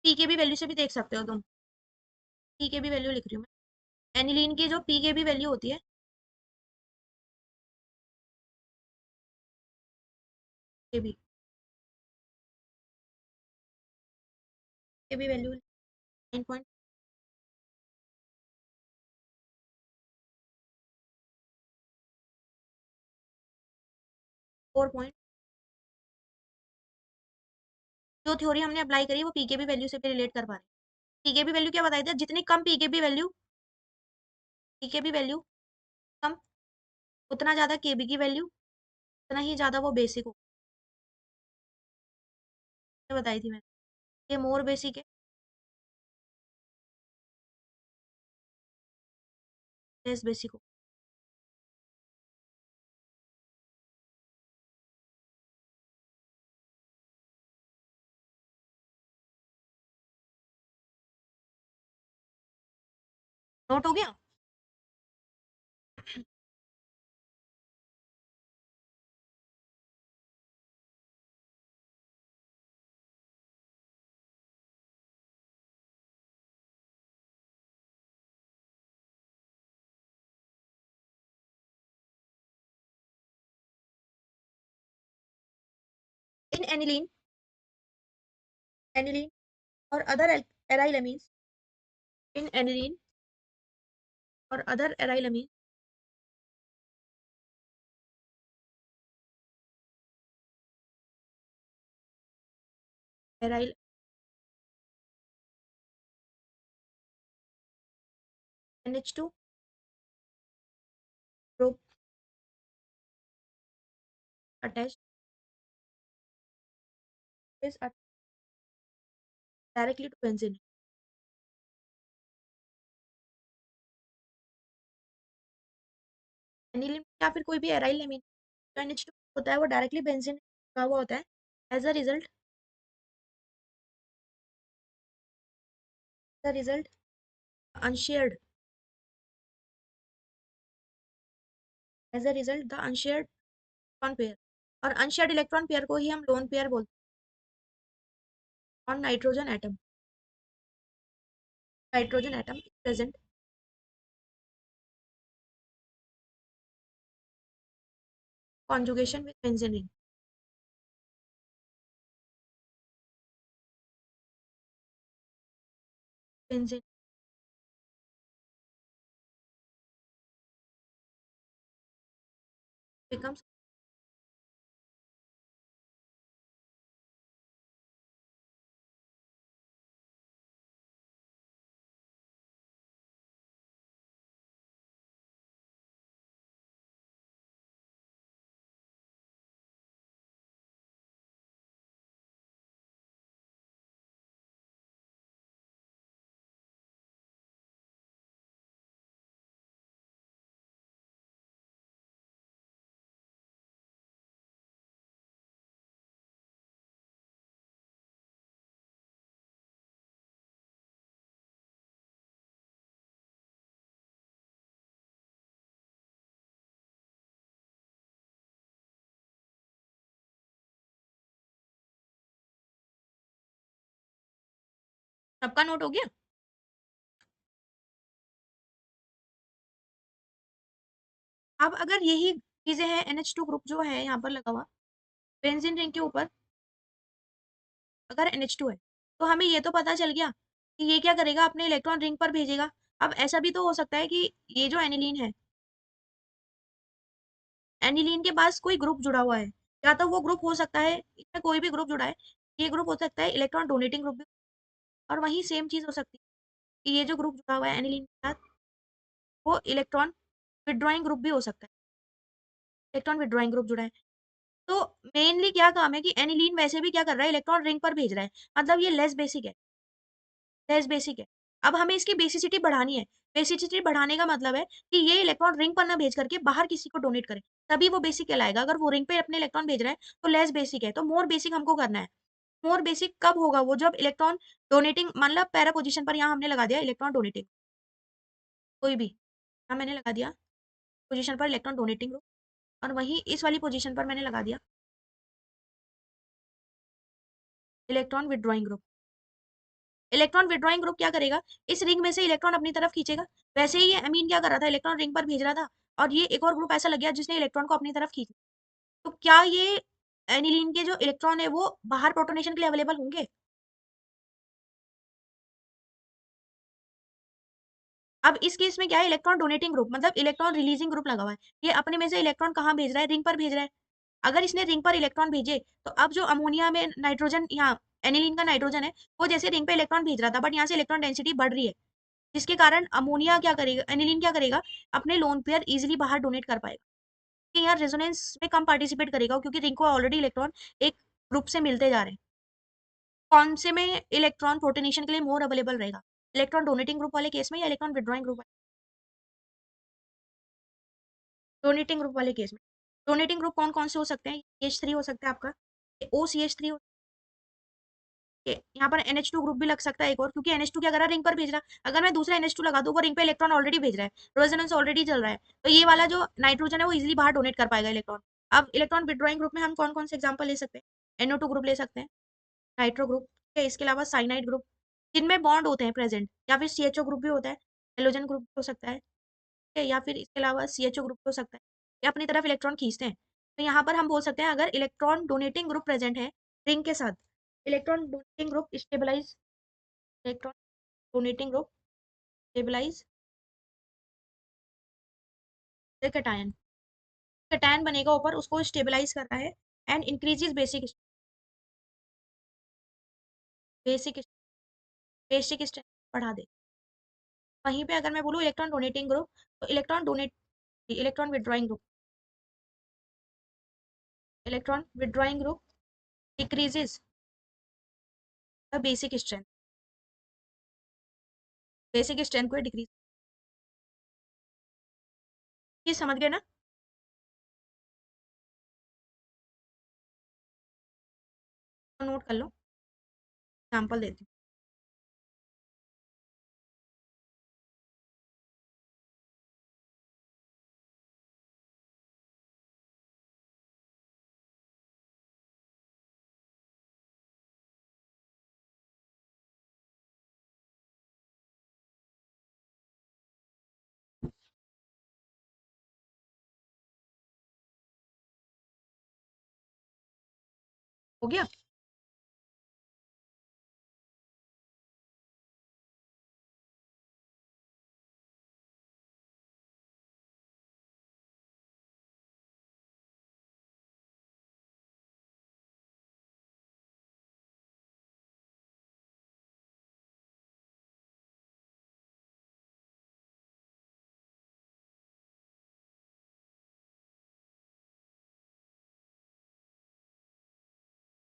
पी के बी वैल्यू से भी देख सकते हो तुम, पी के बी वैल्यू लिख रही हूँ मैं, एनिलीन की जो पी के बी वैल्यू होती है, के बी, के बी वैल्यू 9.4 पॉइंट। जो थ्योरी हमने अप्लाई करी वो पीकेबी वैल्यू से भी रिलेट कर पा रहे हैं। पीकेबी वैल्यू क्या बताई थी, जितनी कम पीकेबी वैल्यू, पीकेबी वैल्यू कम, उतना ज्यादा केबी की वैल्यू, उतना ही ज्यादा वो बेसिक हो, ये बताई थी मैंने। ये मोर बेसिक है, लेस बेसिक हो। नोट हो गया। इन एनिलीन, एनिलीन और other aryl amines, in aniline और other aryl amine, aryl NH2 group attach is directly to benzene। Aniline या फिर कोई भी एराइल अमीन जो NH2 होता है वो डायरेक्टली बेंजीन का हुआ होता है। As a result, the result unshared, as a result the unshared electron pair, और अनशेयर्ड इलेक्ट्रॉन पेयर को ही हम लोन पेयर बोलते हैं। On nitrogen atom, nitrogen atom present conjugation with benzene ring, benzene becomes, सबका नोट हो गया। अब अगर यही चीजें हैं, NH2 ग्रुप जो है यहाँ पर लगा हुआ, बेंजीन रिंग के ऊपर अगर NH2 है तो हमें ये तो पता चल गया कि ये क्या करेगा, अपने इलेक्ट्रॉन रिंग पर भेजेगा। अब ऐसा भी तो हो सकता है कि ये जो एनिलीन है, एनिलीन के पास कोई ग्रुप जुड़ा हुआ है, या तो वो ग्रुप हो सकता है, इसमें कोई भी ग्रुप जुड़ा है, ये ग्रुप हो सकता है इलेक्ट्रॉन डोनेटिंग ग्रुप भी, और वही सेम चीज हो सकती है कि ये जो ग्रुप जुड़ा हुआ है एनिलीन के साथ, वो इलेक्ट्रॉन विड्रॉइंग ग्रुप भी हो सकता है, इलेक्ट्रॉन विड्रॉइंग ग्रुप जुड़ा है। तो मेनली क्या काम है कि एनिलीन वैसे भी क्या कर रहा है, इलेक्ट्रॉन रिंग पर भेज रहा है, मतलब ये लेस बेसिक है, लेस बेसिक है। अब हमें इसकी बेसिसिटी बढ़ानी है। बेसिसिटी बढ़ाने का मतलब है कि ये इलेक्ट्रॉन रिंग पर ना भेज करके बाहर किसी को डोनेट करे, तभी वो बेसिक कहलाएगा। अगर वो रिंग पे अपने इलेक्ट्रॉन भेज रहा है तो लेस बेसिक है, तो मोर बेसिक हमको करना है। मोर बेसिक कब होगा, वो जब इलेक्ट्रॉन डोनेटिंग, मान लो पैरा पोजीशन पर यहाँ हमने लगा दिया इलेक्ट्रॉन डोनेटिंग, कोई भी यहाँ मैंने लगा दिया पोजीशन पर इलेक्ट्रॉन डोनेटिंग ग्रुप, और वहीं इस वाली पोजीशन पर मैंने लगा दिया electron withdrawing group. Electron withdrawing group क्या करेगा, इस रिंग में से इलेक्ट्रॉन अपनी तरफ खींचेगा। वैसे ही ये अमीन क्या कर रहा था, इलेक्ट्रॉन रिंग पर भेज रहा था, और ये एक और ग्रुप ऐसा लग गया जिसने इलेक्ट्रॉन को अपनी तरफ खींचा। तो क्या ये एनिलीन के जो इलेक्ट्रॉन है वो बाहर प्रोटोनेशन के लिए अवेलेबल होंगे? अब इस केस में क्या है, इलेक्ट्रॉन डोनेटिंग ग्रुप मतलब इलेक्ट्रॉन रिलीजिंग ग्रुप लगा हुआ है, ये अपने में से इलेक्ट्रॉन कहाँ भेज रहा है, रिंग पर भेज रहा है। अगर इसने रिंग पर इलेक्ट्रॉन भेजे, तो अब जो अमोनिया में नाइट्रोजन, यहाँ एनिलीन का नाइट्रोजन है, वो जैसे रिंग पे इलेक्ट्रॉन भेज रहा था, बट यहाँ से इलेक्ट्रॉन डेंसिटी बढ़ रही है, जिसके कारण अमोनिया क्या करेगा, एनिलीन क्या करेगा, अपने लोन पेयर इजिली बाहर डोनेट कर पाएगा, कि यार रेजोनेंस में कम पार्टिसिपेट करेगा, क्योंकि रिंग को ऑलरेडी इलेक्ट्रॉन एक ग्रुप से मिलते जा रहे हैं। कौन से में इलेक्ट्रॉन प्रोटोनेशन के लिए मोर अवेलेबल रहेगा, इलेक्ट्रॉन डोनेटिंग ग्रुप वाले केस में या इलेक्ट्रॉन विड्रॉइंग ग्रुप वाले? डोनेटिंग ग्रुप वाले केस में। डोनेटिंग ग्रुप कौन कौन से हो सकते हैं, H3 हो सकता है आपका, OCH3, यहाँ पर NH2 ग्रुप भी लग सकता है एक और, क्योंकि NH2 क्या कर रहा है, रिंग पर भेज रहा है। अगर मैं दूसरा NH2 लगा दूं, वो रिंग पे इलेक्ट्रॉन ऑलरेडी भेज रहा है, रेजोनेंस ऑलरेडी चल रहा है, तो ये वाला जो नाइट्रोजन है वो इजिली बाहर डोनेट कर पाएगा इलेक्ट्रॉन। अब इलेक्ट्रॉन विड्रॉइंग ग्रुप में हम कौन कौन से एग्जाम्पल ले सकते हैं, NO2 ग्रुप ले सकते हैं, नाइट्रो ग्रुप, ठीक है, इसके अलावा साइनाइड ग्रुप, जिनमें बॉन्ड होते हैं प्रेजेंट, या फिर CHO ग्रुप भी होता है, हेलोजन ग्रुप हो सकता है, ठीक है, या फिर इसके अलावा CHO ग्रुप हो सकता है, ये अपनी तरफ इलेक्ट्रॉन खींचते हैं। तो यहाँ पर हम बोल सकते हैं, अगर इलेक्ट्रॉन डोनेटिंग ग्रुप प्रेजेंट है रिंग के साथ, electron donating group stabilise, electron donating group stabilise the cation, cation बनेगा ऊपर, उसको स्टेबलाइज कर रहा है, and increases basic, basic basic strength बढ़ा दे। वहीं पे अगर मैं बोलूँ इलेक्ट्रॉन डोनेटिंग ग्रुप, तो electron withdrawing group, electron withdrawing group decreases the basic strength को डिक्रीज, ये समझ गए ना? तो नोट कर लो, एग्जाम्पल देती हूँ। हो गया?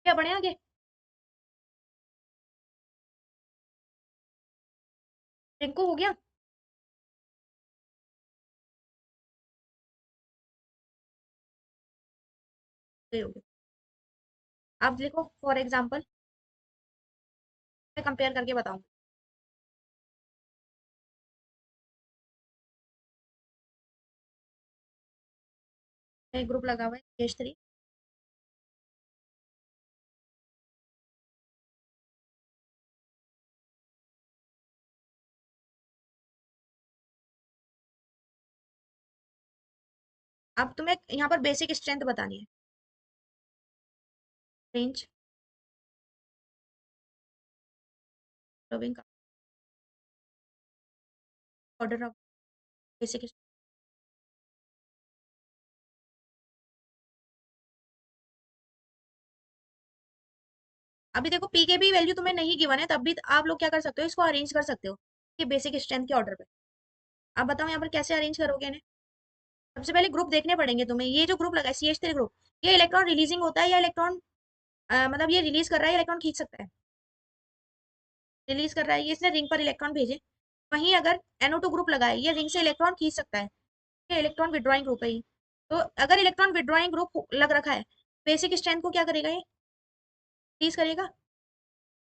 क्या बढ़े आगे? रिंको हो गया? ये हो गया। आप देखो फॉर एग्जाम्पल, मैं कंपेयर करके बताऊँ। एक ग्रुप लगा हुआ है H3, अब तुम्हें यहाँ पर बेसिक स्ट्रेंथ बतानी है, range loving order of basic. अभी देखो पी के भी वैल्यू तुम्हें नहीं गिवन है, तब भी आप लोग क्या कर सकते हो, इसको अरेंज कर सकते हो कि बेसिक स्ट्रेंथ के ऑर्डर पे। आप बताओ यहाँ पर कैसे अरेंज करोगे इन्हें। सबसे पहले ग्रुप देखने पड़ेंगे तुम्हें। ये जो ग्रुप लगा है CH3 ग्रुप, ये इलेक्ट्रॉन रिलीजिंग होता है या इलेक्ट्रॉन मतलब ये रिलीज कर रहा है या इलेक्ट्रॉन खींच सकता है। रिलीज कर रहा है, ये इसने रिंग पर इलेक्ट्रॉन भेजे। वहीं अगर NO2 ग्रुप लगा है, ये रिंग से इलेक्ट्रॉन खींच सकता है, ये इलेक्ट्रॉन विड्रॉइंग ग्रुप है ये। तो अगर इलेक्ट्रॉन विड्रॉइंग ग्रुप लग रखा है, बेसिक स्ट्रेंथ को क्या करेगा, ये रिलीज करेगा।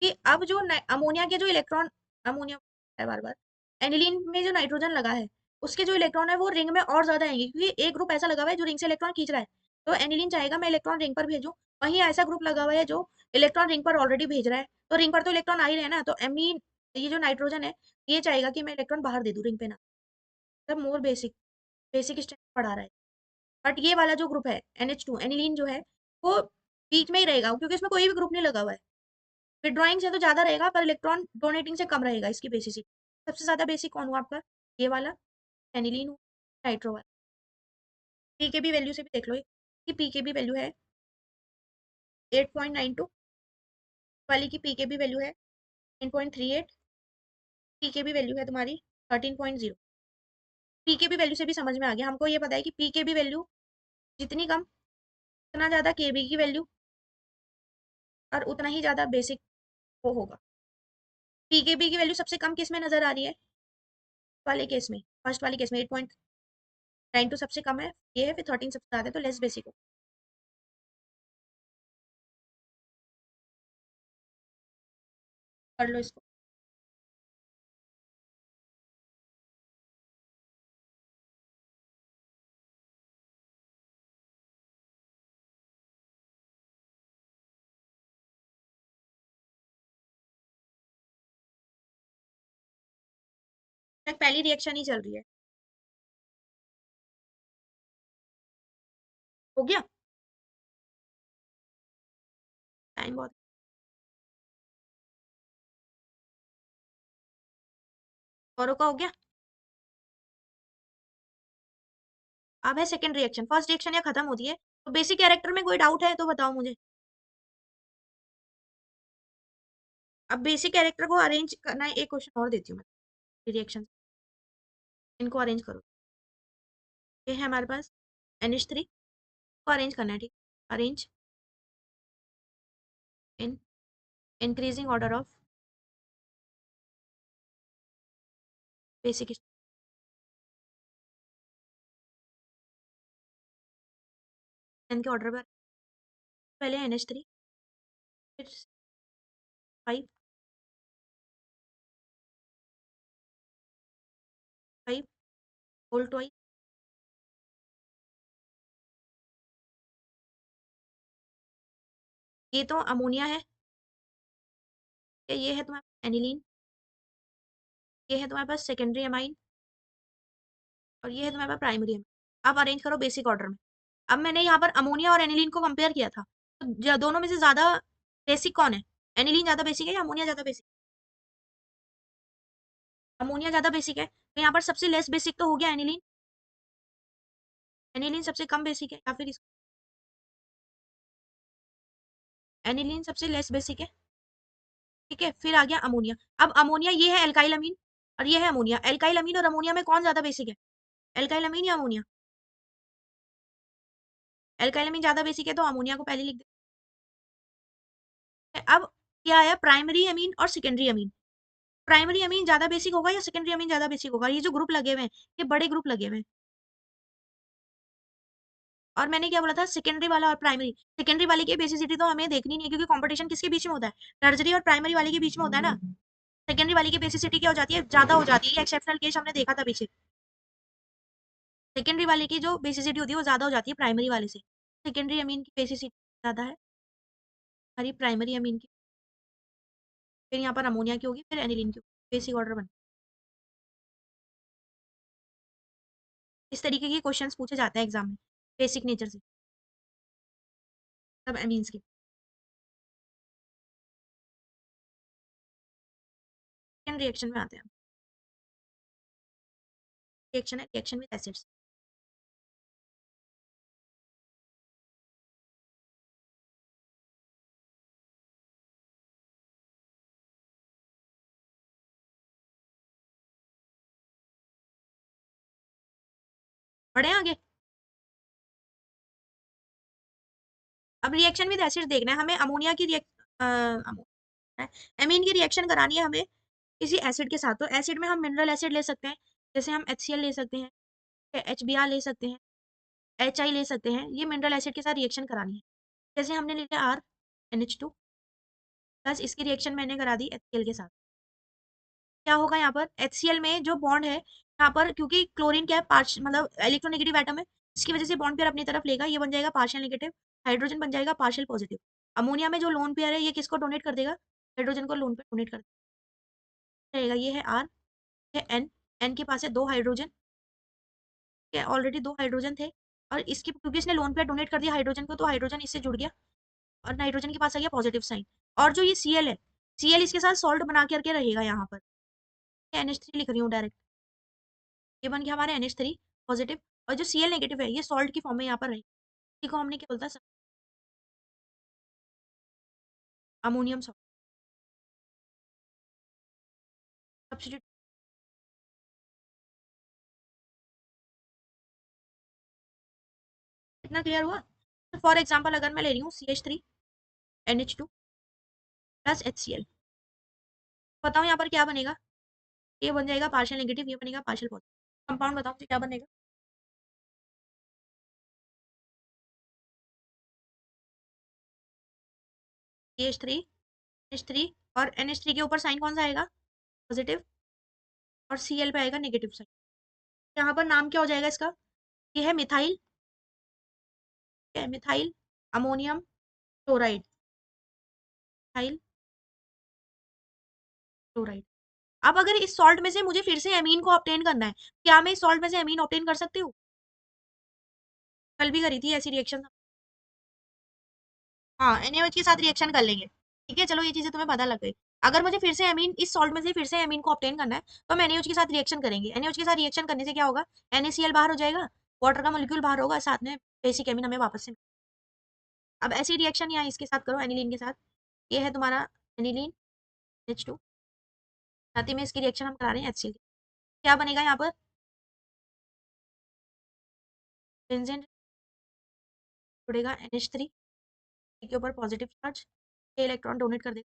कि अब जो अमोनिया के जो इलेक्ट्रॉन, अमोनिया है बार बार, एनिलीन में जो नाइट्रोजन लगा है, उसके जो इलेक्ट्रॉन है वो रिंग में और ज्यादा आएंगे, क्योंकि एक ग्रुप ऐसा लगा हुआ है जो रिंग से इलेक्ट्रॉन खींच रहा है। तो एनिलीन चाहेगा मैं इलेक्ट्रॉन रिंग पर भेजूं। वहीं ऐसा ग्रुप लगा हुआ है जो इलेक्ट्रॉन रिंग पर ऑलरेडी भेज रहा है, तो रिंग पर तो इलेक्ट्रॉन आ ही रहे हैं ना, तो एमीन, ये जो नाइट्रोजन है, ये चाहेगा कि मैं इलेक्ट्रॉन बाहर दे दूं रिंग पे ना। मतलब मोर बेसिक, बेसिक स्ट्रक्चर पढ़ा रहा है। बट ये वाला जो ग्रुप है NH2 एनिलीन जो है, वो बीच में ही रहेगा, क्योंकि इसमें कोई भी ग्रुप नहीं लगा हुआ है। विड्रॉइंग से तो ज्यादा रहेगा, पर इलेक्ट्रॉन डोनेटिंग से कम रहेगा इसकी बेसिसिटी। सबसे ज्यादा बेसिक कौन हुआ आपका, ये वाला एनिलीन हुआ, नाइट्रो वाला। पी के बी वैल्यू से भी देख लो कि पी के बी वैल्यू है 8.92, वाली की पी के बी वैल्यू है 9.38, पी के बी वैल्यू है तुम्हारी 13.0। पी के बी वैल्यू से भी समझ में आ गया हमको, ये पता है कि पी के बी वैल्यू जितनी कम, उतना ज्यादा के बी की वैल्यू, और उतना ही ज्यादा बेसिक वो होगा। पी के बी की वैल्यू सबसे कम किस में नजर आ रही है, वाले केस में, फर्स्ट वाले केस में 8.92 सबसे कम है, ये है, फिर 13 सबसे ज्यादा है, तो लेस बेसिक हो। कर लो इसको। पहली रिएक्शन ही चल रही है। हो गया टाइम बहुत। औरों का हो गया। अब है सेकंड रिएक्शन। फर्स्ट रिएक्शन या खत्म होती है, तो बेसिक कैरेक्टर में कोई डाउट है तो बताओ मुझे। अब बेसिक कैरेक्टर को अरेंज करना है, एक क्वेश्चन और देती हूँ मैं रिएक्शन, इनको अरेंज करो। ये है हमारे पास NH3 को अरेंज करना है, ठीक। Arrange in increasing order of basic strength के ऑर्डर पर। पहले NH3, फिर 5, 5 होल ट्वाइस। ये तो अमोनिया है, ये है तुम्हारे पास एनिलीन, ये है तुम्हारे पास सेकेंडरी अमाइन, और ये है तुम्हारे पास प्राइमरी अमाइन। अब अरेंज करो बेसिक ऑर्डर में। अब मैंने यहाँ पर अमोनिया और एनिलीन को कंपेयर किया था, तो दोनों में से ज्यादा बेसिक कौन है, एनिलीन ज्यादा बेसिक है या अमोनिया ज्यादा बेसिक। अमोनिया ज्यादा बेसिक है, तो यहाँ पर सबसे लेस बेसिक तो हो गया एनिलीन। एनिलीन सबसे कम बेसिक है, या फिर एनिलीन सबसे लेस बेसिक है, ठीक है। फिर आ गया अमोनिया। अब अमोनिया ये है एल्काइल अमीन, और ये है अमोनिया। एल्काइल अमीन और अमोनिया में कौन ज्यादा बेसिक है, एल्काइल अमीन या अमोनिया। एल्काइल अमीन ज्यादा बेसिक है, तो अमोनिया को पहले लिख दे। अब क्या आया, प्राइमरी अमीन और सेकेंडरी अमीन। प्राइमरी अमीन ज्यादा बेसिक होगा या सेकेंडरी अमीन ज्यादा बेसिक होगा। ये जो ग्रुप लगे हुए हैं, ये बड़े ग्रुप लगे हुए हैं। और मैंने क्या बोला था, सेकेंडरी वाला और प्राइमरी। सेकेंडरी वाले की बेसिसिटी तो हमें देखनी नहीं है, क्योंकि कंपटीशन किसके बीच में होता है, टर्जरी और प्राइमरी वाले के बीच में होता है ना। सेकेंडरी वाली की बेसिसिटी क्या हो जाती है, ज्यादा हो जाती है। एक्सेप्शनल केस हमने देखा था पीछे। सेकेंडरी वाले की जो बेसिसिटी होती है वो ज्यादा हो जाती है प्राइमरी वाले से। सेकेंडरी अमीन की बेसिसिटी ज्यादा है हमारी प्राइमरी अमीन की। फिर यहाँ पर अमोनिया की होगी, फिर एनिलीन की होगी। बेसिक ऑर्डर बन, इस तरीके के क्वेश्चंस पूछे जाते हैं एग्जाम में, बेसिक नेचर से, सब अमीन्स के। सेकंड रिएक्शन में आते हैं। रिएक्शन है रिएक्शन विद एसिड्स। बढ़े आगे। अब रिएक्शन विद एसिड देखना है हमें, अमोनिया की एमीन की रिएक्शन करानी है हमें किसी एसिड के साथ। तो एसिड में हम मिनरल एसिड ले सकते हैं, जैसे हम HCl ले सकते हैं, HBr ले सकते हैं, HI ले सकते हैं। ये मिनरल एसिड के साथ रिएक्शन करानी है। जैसे हमने ले लिया RNH2 प्लस इसकी रिएक्शन मैंने करा दी HCl के साथ। क्या होगा यहाँ पर, HCl में जो बॉन्ड है यहाँ पर, क्योंकि क्लोरीन क्या है, पार्श मतलब इलेक्ट्रोनेगेटिव एटम है, इसकी वजह से बॉन्ड पेयर अपनी तरफ लेगा, ये बन जाएगा पार्शियल नेगेटिव, हाइड्रोजन बन जाएगा पार्शियल पॉजिटिव। अमोनिया में जो लोन पेयर है ये किसको डोनेट कर देगा, हाइड्रोजन को लोन पेयर डोनेट कर देगा। ये है R, है N के पास है 2 हाइड्रोजन, ऑलरेडी 2 हाइड्रोजन थे, और इसकी क्योंकि इसने लोन पेयर डोनेट कर दिया हाइड्रोजन को, तो हाइड्रोजन इससे जुड़ गया और नाइट्रोजन के पास आ गया पॉजिटिव साइन। और जो ये Cl है, Cl इसके साथ सॉल्ट बना करके रहेगा यहाँ पर, NH3 लिख रही हूँ डायरेक्ट, ये बन गया हमारे NH3 पॉजिटिव, और जो Cl नेगेटिव है ये सॉल्ट की फॉर्म में यहाँ पर रहेगा। इसी को हमने क्या बोलता है, अमोनियम सॉल्ट। सब्स्टिट्यूट। इतना क्लियर हुआ। फॉर एग्जाम्पल अगर मैं ले रही हूँ CH3NH2 प्लस HCl, बताओ यहाँ पर क्या बनेगा, ये बन जाएगा पार्शियल नेगेटिव, ये बनेगा पार्शियल पॉजिटिव। कंपाउंड बताओ मुझे क्या बनेगा। CH3NH3 और NH3 के ऊपर साइन कौन सा आएगा, पॉजिटिव, और Cl पे आएगा नेगेटिव साइन। यहाँ पर नाम क्या हो जाएगा इसका, ये है methyl, methyl ammonium chloride, methyl chloride. अब अगर इस सॉल्ट में से मुझे फिर से एमीन को ऑब्टेन करना है, क्या मैं इस सॉल्ट में से एमीन ऑब्टेन कर सकती हूँ, कल भी करी थी ऐसी रिएक्शन। हाँ, NaOH के साथ रिएक्शन कर लेंगे, ठीक है, चलो ये चीजें तुम्हें पता लग गई। अगर मुझे फिर से एमीन इस सॉल्ट में से फिर से एमीन को ऑब्टेन करना है, तो हम NaOH के साथ रिएक्शन करेंगे। NaOH के साथ रिएक्शन करने से क्या होगा, NaCl बाहर हो जाएगा, वाटर का मॉलिक्यूल बाहर होगा, साथ में बेसिक एमीन हमें वापस से। अब ऐसी रिएक्शन यहाँ इसके साथ करो, एनिलीन के साथ, ये है तुम्हारा एनिलीन H2, साथ ही में इसकी रिएक्शन हम करा रहे हैं HCl। क्या बनेगा यहाँ पर, बेंजीन जुड़ेगा NH3 के ऊपर पॉजिटिव चार्ज, ये इलेक्ट्रॉन डोनेट कर देगा,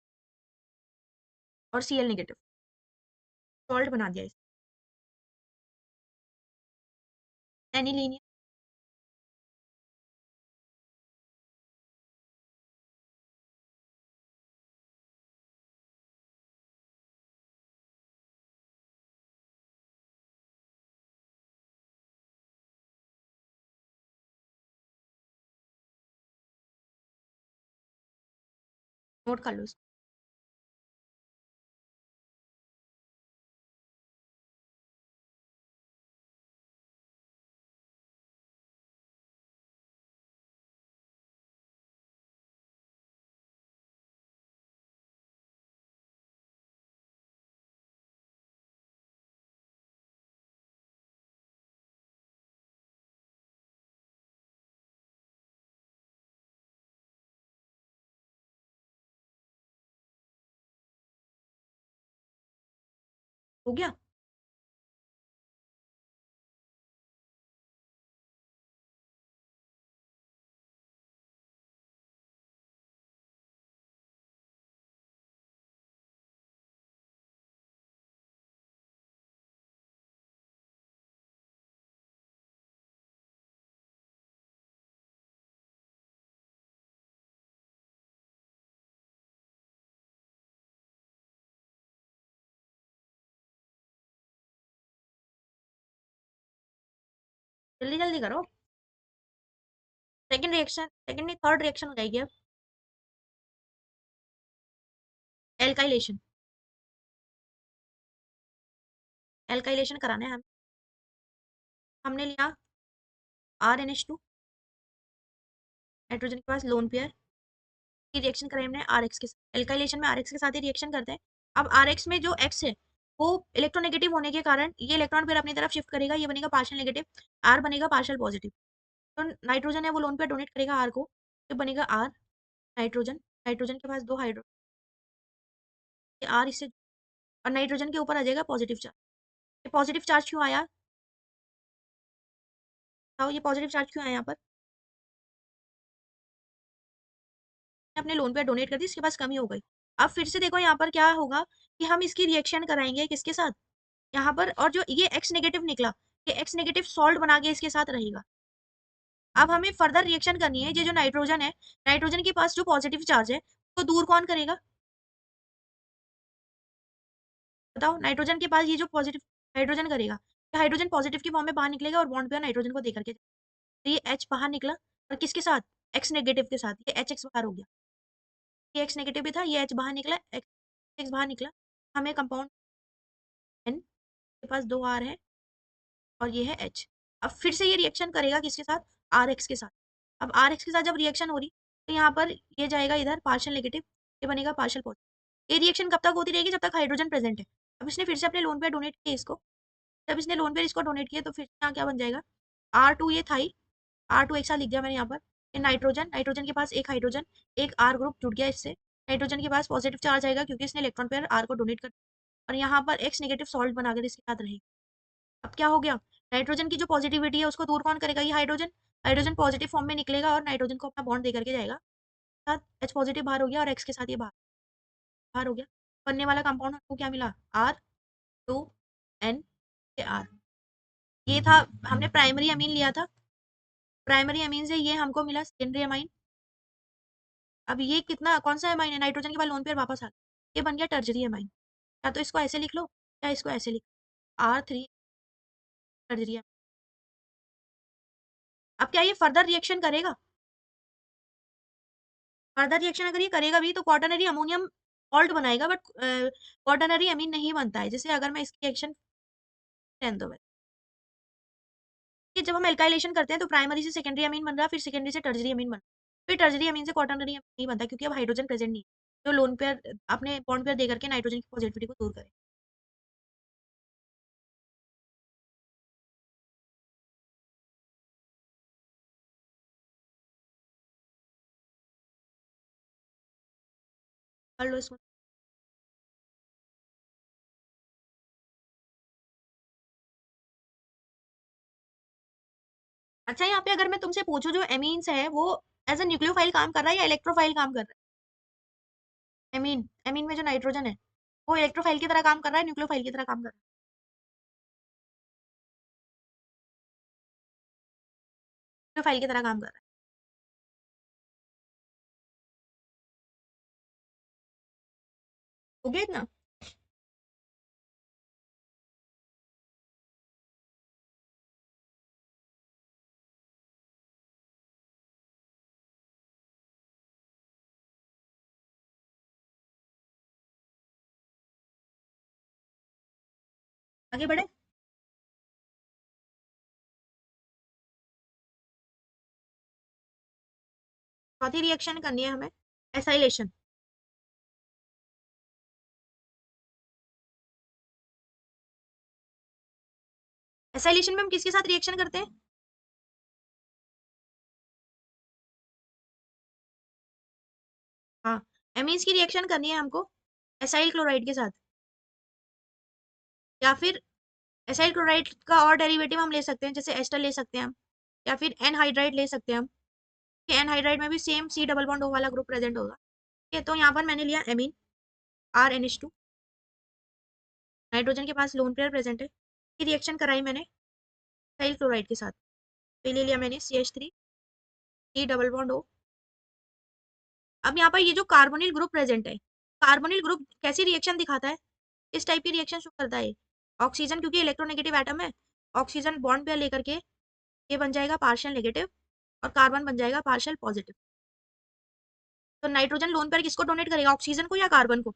और Cl नेगेटिव, सॉल्ट बना दिया इसे, एनिलीन। नोट कर लो इसको। हो गया। जल्दी जल्दी करो। सेकंड रिएक्शन, सेकंड नहीं थर्ड रिएक्शन हो जाएगी अब, एल्काइलेशन। एल्काइलेशन कराना है हम, हमने लिया RNH2, नाइट्रोजन के पास लोन पेयर की रिएक्शन कराई हमने RX के साथ। एल्काइलेशन में RX के साथ ही रिएक्शन करते हैं। अब RX में जो X है वो इलेक्ट्रोनेगेटिव होने के कारण ये इलेक्ट्रॉन पेयर अपनी तरफ शिफ्ट करेगा, ये बनेगा पार्शियल नेगेटिव, आर बनेगा पार्शियल पॉजिटिव। तो नाइट्रोजन है वो लोन पेयर डोनेट करेगा आर को, तो बनेगा आर नाइट्रोजन, नाइट्रोजन के पास 2 हाइड्रो, आर इससे, और नाइट्रोजन के ऊपर आ जाएगा पॉजिटिव चार्ज। ये पॉजिटिव चार्ज क्यों आया? बताओ ये पॉजिटिव चार्ज क्यों आया यहाँ पर? अपने लोन पे डोनेट कर दी, इसके पास कमी हो गई। अब फिर से देखो यहाँ पर क्या होगा कि हम इसकी रिएक्शन कराएंगे किसके साथ, यहाँ पर, और जो ये एक्स नेगेटिव निकला, ये एक्स नेगेटिव सॉल्ट बना के इसके साथ रहेगा। अब हमें फर्दर रिएक्शन करनी है, ये जो नाइट्रोजन है, नाइट्रोजन के पास जो पॉजिटिव चार्ज है तो दूर कौन करेगा? बताओ, नाइट्रोजन के पास ये जो पॉजिटिव हाइड्रोजन करेगा, तो हाइड्रोजन पॉजिटिव की फॉर्म में बाहर निकलेगा और बॉन्ड पे नाइट्रोजन को देकर के, तो ये एच बाहर निकला, और किसके साथ? एक्स नेगेटिव के साथ, ये एच एक्स बाहर हो गया, ये एक्स नेगेटिव भी था, ये एच बाहर निकला, एक्स एक्स बाहर निकला, हमें कंपाउंड एन के पास 2 आर है और ये है एच। अब फिर से ये रिएक्शन करेगा किसके साथ? आर एक्स के साथ। अब आर एक्स के साथ जब रिएक्शन हो रही, तो यहाँ पर ये जाएगा इधर पार्शियल नेगेटिव, ये बनेगा पार्शियल पॉजिटिव। ये रिएक्शन कब तक होती रहेगी? जब तक हाइड्रोजन प्रेजेंट है। अब इसने फिर से अपने लोन पेयर डोनेट किया इसको, जब इसने लोन पेयर इसको डोनेट किया तो फिर यहाँ क्या बन जाएगा? आर टू, ये था ही, आर टू एक साथ लिख दिया मैंने यहाँ पर, ये नाइट्रोजन, नाइट्रोजन के पास एक हाइड्रोजन, एक आर ग्रुप जुड़ गया इससे, नाइट्रोजन के पास पॉजिटिव चार्ज आएगा क्योंकि इसने इलेक्ट्रॉन पेयर आर को डोनेट कर, और यहाँ पर एक्स नेगेटिव सॉल्ट बनाकर इसके साथ रहेगा। अब क्या हो गया? नाइट्रोजन की जो पॉजिटिविटी है उसको दूर कौन करेगा? ये हाइड्रोजन, हाइड्रोजन पॉजिटिव फॉर्म में निकलेगा और नाइट्रोजन को अपना बॉन्ड दे करके जाएगा, साथ एच पॉजिटिव बाहर हो गया और एक्स के साथ ये बाहर बाहर हो गया। बनने वाला कंपाउंड हमको क्या मिला? आर टू एन के आर। ये था, हमने प्राइमरी अमीन लिया था, प्राइमरी अमीन से ये हमको मिला सेकेंडरी अमाइन। अब ये कितना, कौन सा अमाइन है? नाइट्रोजन के बाद लोन पेयर वापस आ गया, ये बन गया टर्जरी अमाइन। या तो इसको ऐसे लिख लो या इसको ऐसे लिख, आर थ्री टर्जरी। अब क्या ये फर्दर रिएक्शन करेगा? फर्दर रिएक्शन अगर ये करेगा भी तो क्वाटरनरी अमोनियम सॉल्ट बनाएगा, बट क्वाटरनरी अमीन नहीं बनता है। जैसे अगर मैं इसकी रिएक्शन रहने दो, कि जब हम एल्काइलेशन करते हैं तो प्राइमरी से सेकेंडरी अमीन बन रहा है, फिर सेकेंडरी से टर्जरी अमीन बन रहा है, फिर टर्जरी अमीन से क्वाटरनरी अमीन नहीं बनता क्योंकि अब हाइड्रोजन प्रेजेंट नहीं है, जो लोन पेयर अपने बॉन्ड पेयर देकर के नाइट्रोजन की पॉजिटिविटी को दूर करे। कर लो इसको। अच्छा, यहाँ पे अगर मैं तुमसे पूछूं जो एमीन्स है वो एज अ न्यूक्लियोफाइल काम कर रहा है या इलेक्ट्रोफाइल काम कर रहा है? एमीन, एमीन में जो नाइट्रोजन है वो इलेक्ट्रोफाइल की तरह काम कर रहा है, न्यूक्लियोफाइल की तरह काम कर रहा है? न्यूक्लियोफाइल की तरह काम कर रहा है। हो गया इतना? आगे बढ़े। चौथी रिएक्शन करनी है हमें, एसाइलेशन। एसाइलेशन में हम किसके साथ रिएक्शन करते हैं? हाँ, एमीन्स की रिएक्शन करनी है हमको एसाइल क्लोराइड के साथ, या फिर एसाइल क्लोराइड का और डेरिवेटिव हम ले सकते हैं, जैसे एस्टर ले सकते हैं हम, या फिर एनहाइड्राइड ले सकते हैं हम। एनहाइड्राइड में भी same C double bond O वाला ग्रुप प्रेजेंट होगा। ठीक है, तो यहाँ पर मैंने लिया amine, R N H two, nitrogen के पास लोन पेयर प्रेजेंट है, ये रिएक्शन कराई मैंने एसाइल क्लोराइड के साथ, तो ले लिया मैंने C H three, C double bond O. अब यहाँ पर ये जो कार्बोनिल ग्रुप प्रेजेंट है, कार्बोनिल ग्रुप कैसी रिएक्शन दिखाता है? इस टाइप की रिएक्शन शो करता है। ऑक्सीजन क्योंकि इलेक्ट्रोनेगेटिव एटम है, ऑक्सीजन बॉन्ड पेयर लेकर के ये बन जाएगा पार्शियल नेगेटिव और कार्बन बन जाएगा पार्शियल पॉजिटिव। तो नाइट्रोजन लोन पेयर किसको डोनेट करेगा? ऑक्सीजन को या कार्बन को?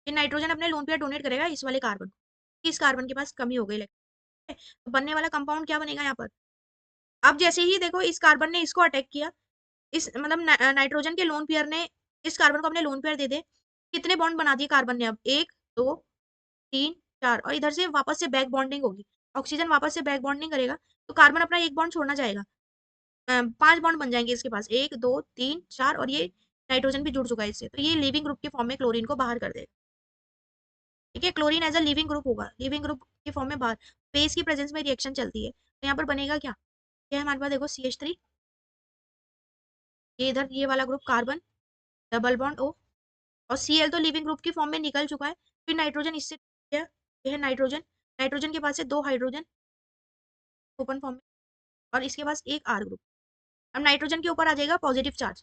ये नाइट्रोजन अपने लोन पेयर डोनेट करेगा इस वाले कार्बन को, इस कार्बन के पास कमी हो गई इलेक्ट्रॉन, तो बनने वाला कंपाउंड क्या बनेगा यहाँ पर? अब जैसे ही देखो इस कार्बन ने इसको अटैक किया, इस मतलब नाइट्रोजन के लोन पेयर ने इस कार्बन को अपने लोन पेयर दे दे। कितने बॉन्ड बना दिए कार्बन ने अब, 1 2 3 4, और इधर से वापस से बैक बॉन्डिंग होगी। ऑक्सीजन वापस से बैक बॉन्डिंग करेगा तो कार्बन अपना एक बॉन्ड छोड़ना चाहेगा। 5 बॉन्ड बन जाएंगे इसके पास, 1 2 3 4, और ये नाइट्रोजन भी जुड़ चुका है इससे, तो ये लिविंग ग्रुप के फॉर्म में क्लोरीन को बाहर कर देगा। ठीक है, chlorine as a leaving group होगा, लिविंग ग्रुप के फॉर्म में बाहर, बेस की प्रेजेंस में रिएक्शन चलती है, तो यहाँ पर बनेगा क्या, ये हमारे पास देखो CH3, ये इधर ये वाला group carbon, double bond O, और Cl तो लिविंग ग्रुप की फॉर्म में निकल चुका है, फिर नाइट्रोजन इससे गया, ये है नाइट्रोजन, नाइट्रोजन के पास से 2 हाइड्रोजन ओपन फॉर्म में, और इसके पास एक R ग्रुप। अब नाइट्रोजन के ऊपर आ जाएगा पॉजिटिव चार्ज,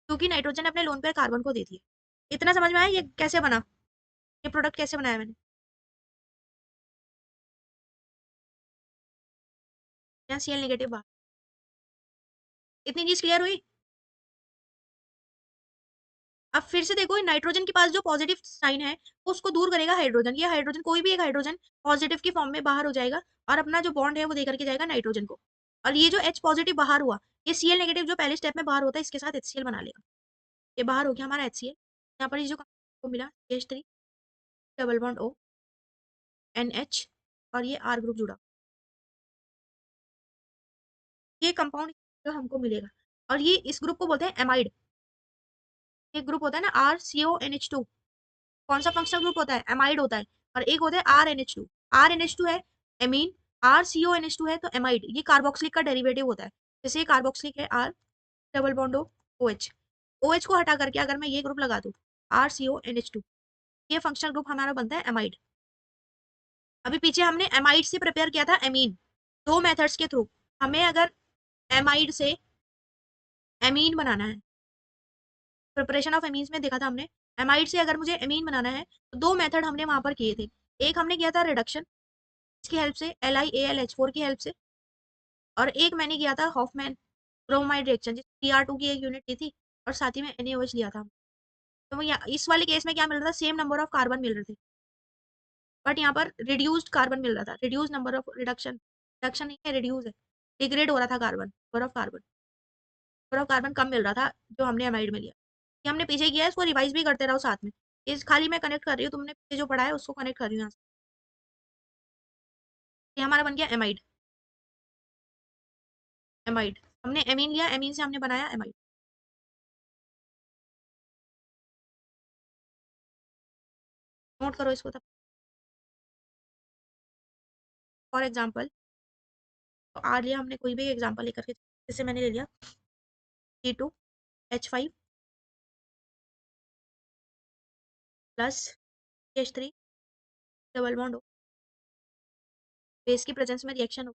क्योंकि नाइट्रोजन ने अपने लोन पेयर कार्बन को दे दिया। इतना समझ में आया ये कैसे बना, ये प्रोडक्ट कैसे बनाया मैंने, यहाँ Cl नेगेटिव बाहर। इतनी चीज क्लियर हुई। अब फिर से देखो, नाइट्रोजन के पास जो पॉजिटिव साइन है उसको दूर करेगा हाइड्रोजन, ये हाइड्रोजन कोई भी एक हाइड्रोजन पॉजिटिव की फॉर्म में बाहर हो जाएगा, और अपना जो बॉन्ड है वो देकर के जाएगा नाइट्रोजन को, और ये जो H पॉजिटिव बाहर हुआ, ये Cl नेगेटिव जो पहले स्टेप में बाहर होता है इसके साथ HCl बना लेगा, ये बाहर हो गया हमारा HCl। यहाँ पर ये जो को मिला CH3, double bond O, NH, और ये R ग्रुप जुड़ा, ये कंपाउंड हमको मिलेगा, और ये इस ग्रुप को बोलते हैं एमाइड। एक ग्रुप होता है ना RCONH2, कौन सा फंक्शनल ग्रुप होता है, एमाइड होता है, और एक होता है RNH2, RNH2 है एमीन, RCONH2 है तो एमाइड, ये कार्बोक्सिलिक का डेरिवेटिव होता है, जैसे ये कार्बोक्सिलिक है R, double bond OH, OH को हटा करके अगर मैं ये ग्रुप लगा दूं RCONH2, ये फंक्शनल ग्रुप हमारा बनता है एमाइड। अभी पीछे हमने एमाइड से प्रिपेयर किया था एमीन, दो मेथड्स के थ्रू, हमें अगर एमाइड से एमीन बनाना है, प्रिपरेशन ऑफ एमीन्स में देखा था हमने, एमाइड से अगर मुझे एमीन बनाना है तो दो मेथड हमने वहां पर किए थे, एक हमने किया था रिडक्शन की हेल्प से, LiAlH4 की हेल्प से, और एक मैंने किया था हॉफमैन ब्रोमाइड रिएक्शन, जिस Pr2 की एक यूनिट ली थी और साथ ही में NaOH लिया था। तो वो इस वाले केस में क्या मिल रहा था, सेम नंबर ऑफ कार्बन मिल रहे थे, बट यहाँ पर रिड्यूस्ड कार्बन मिल रहा था, reduce number of reduction, reduction नहीं है रिड्यूस है, डिग्रेड हो रहा था कार्बन, नंबर ऑफ कार्बन कम मिल रहा था जो हमने अमाइड में लिया। ये हमने पीछे किया है, इसको रिवाइज भी करते रहो साथ में, इस खाली मैं कनेक्ट कर रही हूँ, तुमने पीछे जो पढ़ा है उसको कनेक्ट कर रही हूँ यहाँ से। ये हमारा बन गया एमाइड, एमाइड हमने एमीन लिया, एमीन से हमने बनाया एमाइड। नोट करो इसको तब, फॉर एग्जाम्पल, तो आर लिया हमने कोई भी एग्जाम्पल लेकर के, जैसे मैंने ले लिया C2H5 plus CH3, double bond हो, बेस की प्रेजेंस में रिएक्शन हो,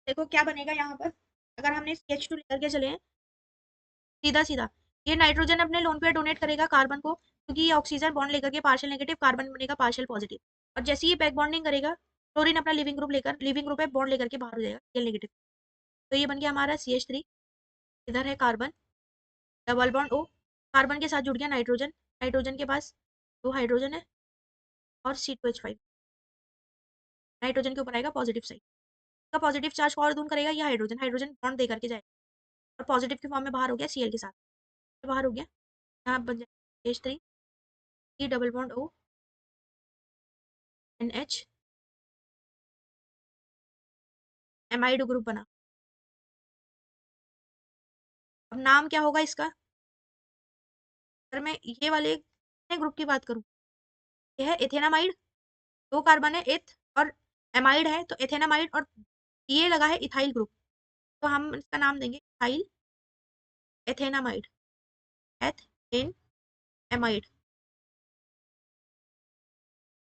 देखो क्या बनेगा यहाँ पर, अगर हमने CH2 लेकर के चले हैं सीधा सीधा, ये नाइट्रोजन अपने लोन पे डोनेट करेगा कार्बन को, क्योंकि ये ऑक्सीजन बॉन्ड लेकर के पार्शियल नेगेटिव, कार्बन बनेगा पार्शियल पॉजिटिव, और जैसे ही बैक बॉन्डिंग करेगा क्लोरीन अपना लिविंग ग्रुप है बॉन्ड लेकर के बाहर हो जाएगा सीएल नेगेटिव, तो ये बन गया हमारा CH3, इधर है carbon, double bond O, carbon के साथ जुड़ गया नाइट्रोजन, नाइट्रोजन के पास 2 हाइड्रोजन है, और C2H5, नाइट्रोजन के ऊपर आएगा पॉजिटिव साइड, का पॉजिटिव चार्ज को और दूर करेगा, ये हाइड्रोजन, हाइड्रोजन बॉन्ड दे करके जाएगा, और पॉजिटिव की फॉर्म में बाहर हो गया Cl के साथ, बाहर हो गया, यहाँ बन जाएगा CH3, E double bond O, NH, amide group बना। अब नाम क्या होगा इसका, अगर मैं ये वाले ग्रुप की बात करूं, ये है एथेनामाइड, 2 कार्बन है एथ, और एमाइड है तो एथेनामाइड, और ये लगा है इथाइल ग्रुप, तो हम इसका नाम देंगे इथाइल एथेनामाइड, एथ एन एमाइड,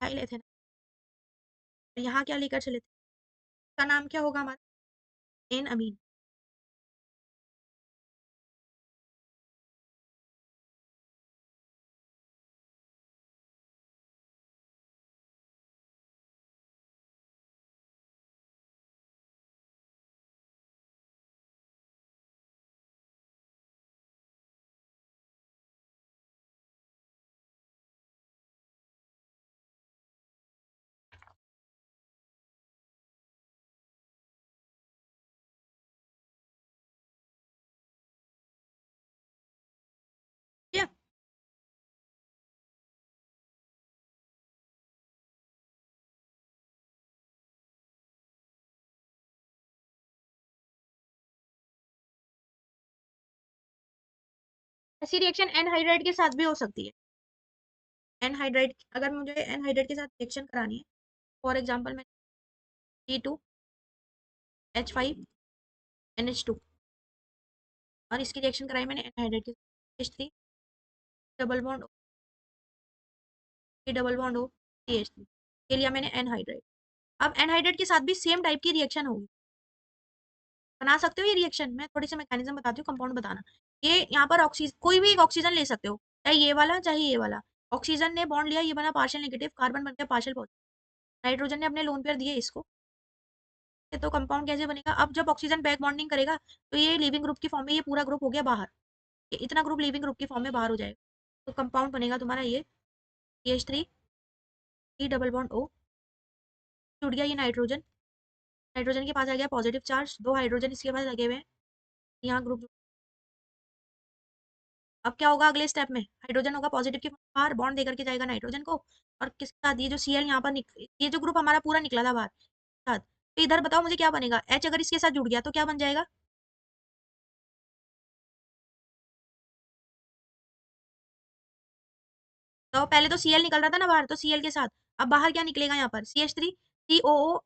इथाइल एथेना, यहाँ क्या लेकर चले थे, इसका नाम क्या होगा हमारा, एन अमीन। ऐसी रिएक्शन एनहाइड्राइड के साथ भी हो सकती है। एनहाइड्राइड, अगर मुझे एनहाइड्राइड के साथ रिएक्शन करानी है, फॉर एग्जांपल मैं C2H5NH2 और इसकी रिएक्शन कराई मैंने एनहाइड्राइड के साथ, H3 double bond double bond हो CH3, ये लिया मैंने एनहाइड्राइड। अब एनहाइड्राइड के साथ भी सेम टाइप की रिएक्शन होगी, बना सकते हो ये रिएक्शन। मैं थोड़ी सी मैकेनिज्म बताती हूँ, कंपाउंड बताना। ये यहाँ पर ऑक्सीजन, कोई भी एक ऑक्सीजन ले सकते हो, चाहे ये वाला चाहे ये वाला। ऑक्सीजन ने बॉन्ड लिया, ये बना पार्शियल नेगेटिव, कार्बन बन गया पार्शियल पॉजिटिव, नाइट्रोजन ने अपने लोन पेयर दिए इसको। तो कंपाउंड कैसे बनेगा? अब जब ऑक्सीजन बैक बॉन्डिंग करेगा तो ये लिविंग ग्रुप की फॉर्म में, ये पूरा ग्रुप हो गया बाहर, ये इतना ग्रुप लिविंग ग्रुप की फॉर्म में बाहर हो जाएगा। तो कंपाउंड बनेगा तुम्हारा ये CH3 E double bond O, जुड़ गया ये नाइट्रोजन, नाइट्रोजन के पास आ गया पॉजिटिव चार्ज, दो हाइड्रोजन इसके पास लगे हुए हैं, यहाँ ग्रुप। अब क्या होगा अगले स्टेप में? हाइड्रोजन होगा पॉजिटिव के बाहर, बॉन्ड देकर के जाएगा नाइट्रोजन को, और किसके साथ? ये जो Cl यहाँ पर ये जो ग्रुप हमारा पूरा निकला था बाहर साथ, तो इधर बताओ मुझे क्या बनेगा? H अगर इसके साथ जुड़ गया तो क्या बन जाएगा? तो पहले तो Cl निकल रहा था ना बाहर, तो Cl के साथ अब बाहर क्या निकलेगा? यहाँ पर CH3 COO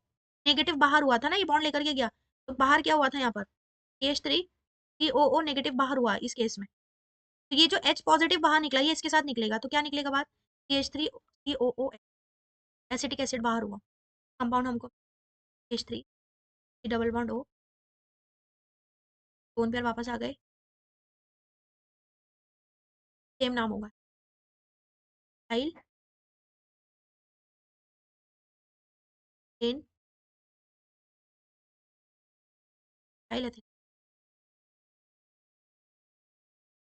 नेगेटिव बाहर हुआ था ना, ये बॉन्ड लेकर के गया, तो बाहर क्या हुआ था यहाँ पर? CH3 COO नेगेटिव बाहर हुआ इस केस में। तो ये जो H पॉजिटिव बाहर निकला, ये इसके साथ निकलेगा, तो क्या निकलेगा बाहर? CH3 COO, एसिटिक एसिड बाहर हुआ, कंपाउंड हमको CH3 डबल बॉन्ड O, दोनों पेयर वापस आ गए, सेम नाम होगा, साइल एन साइल एथिल।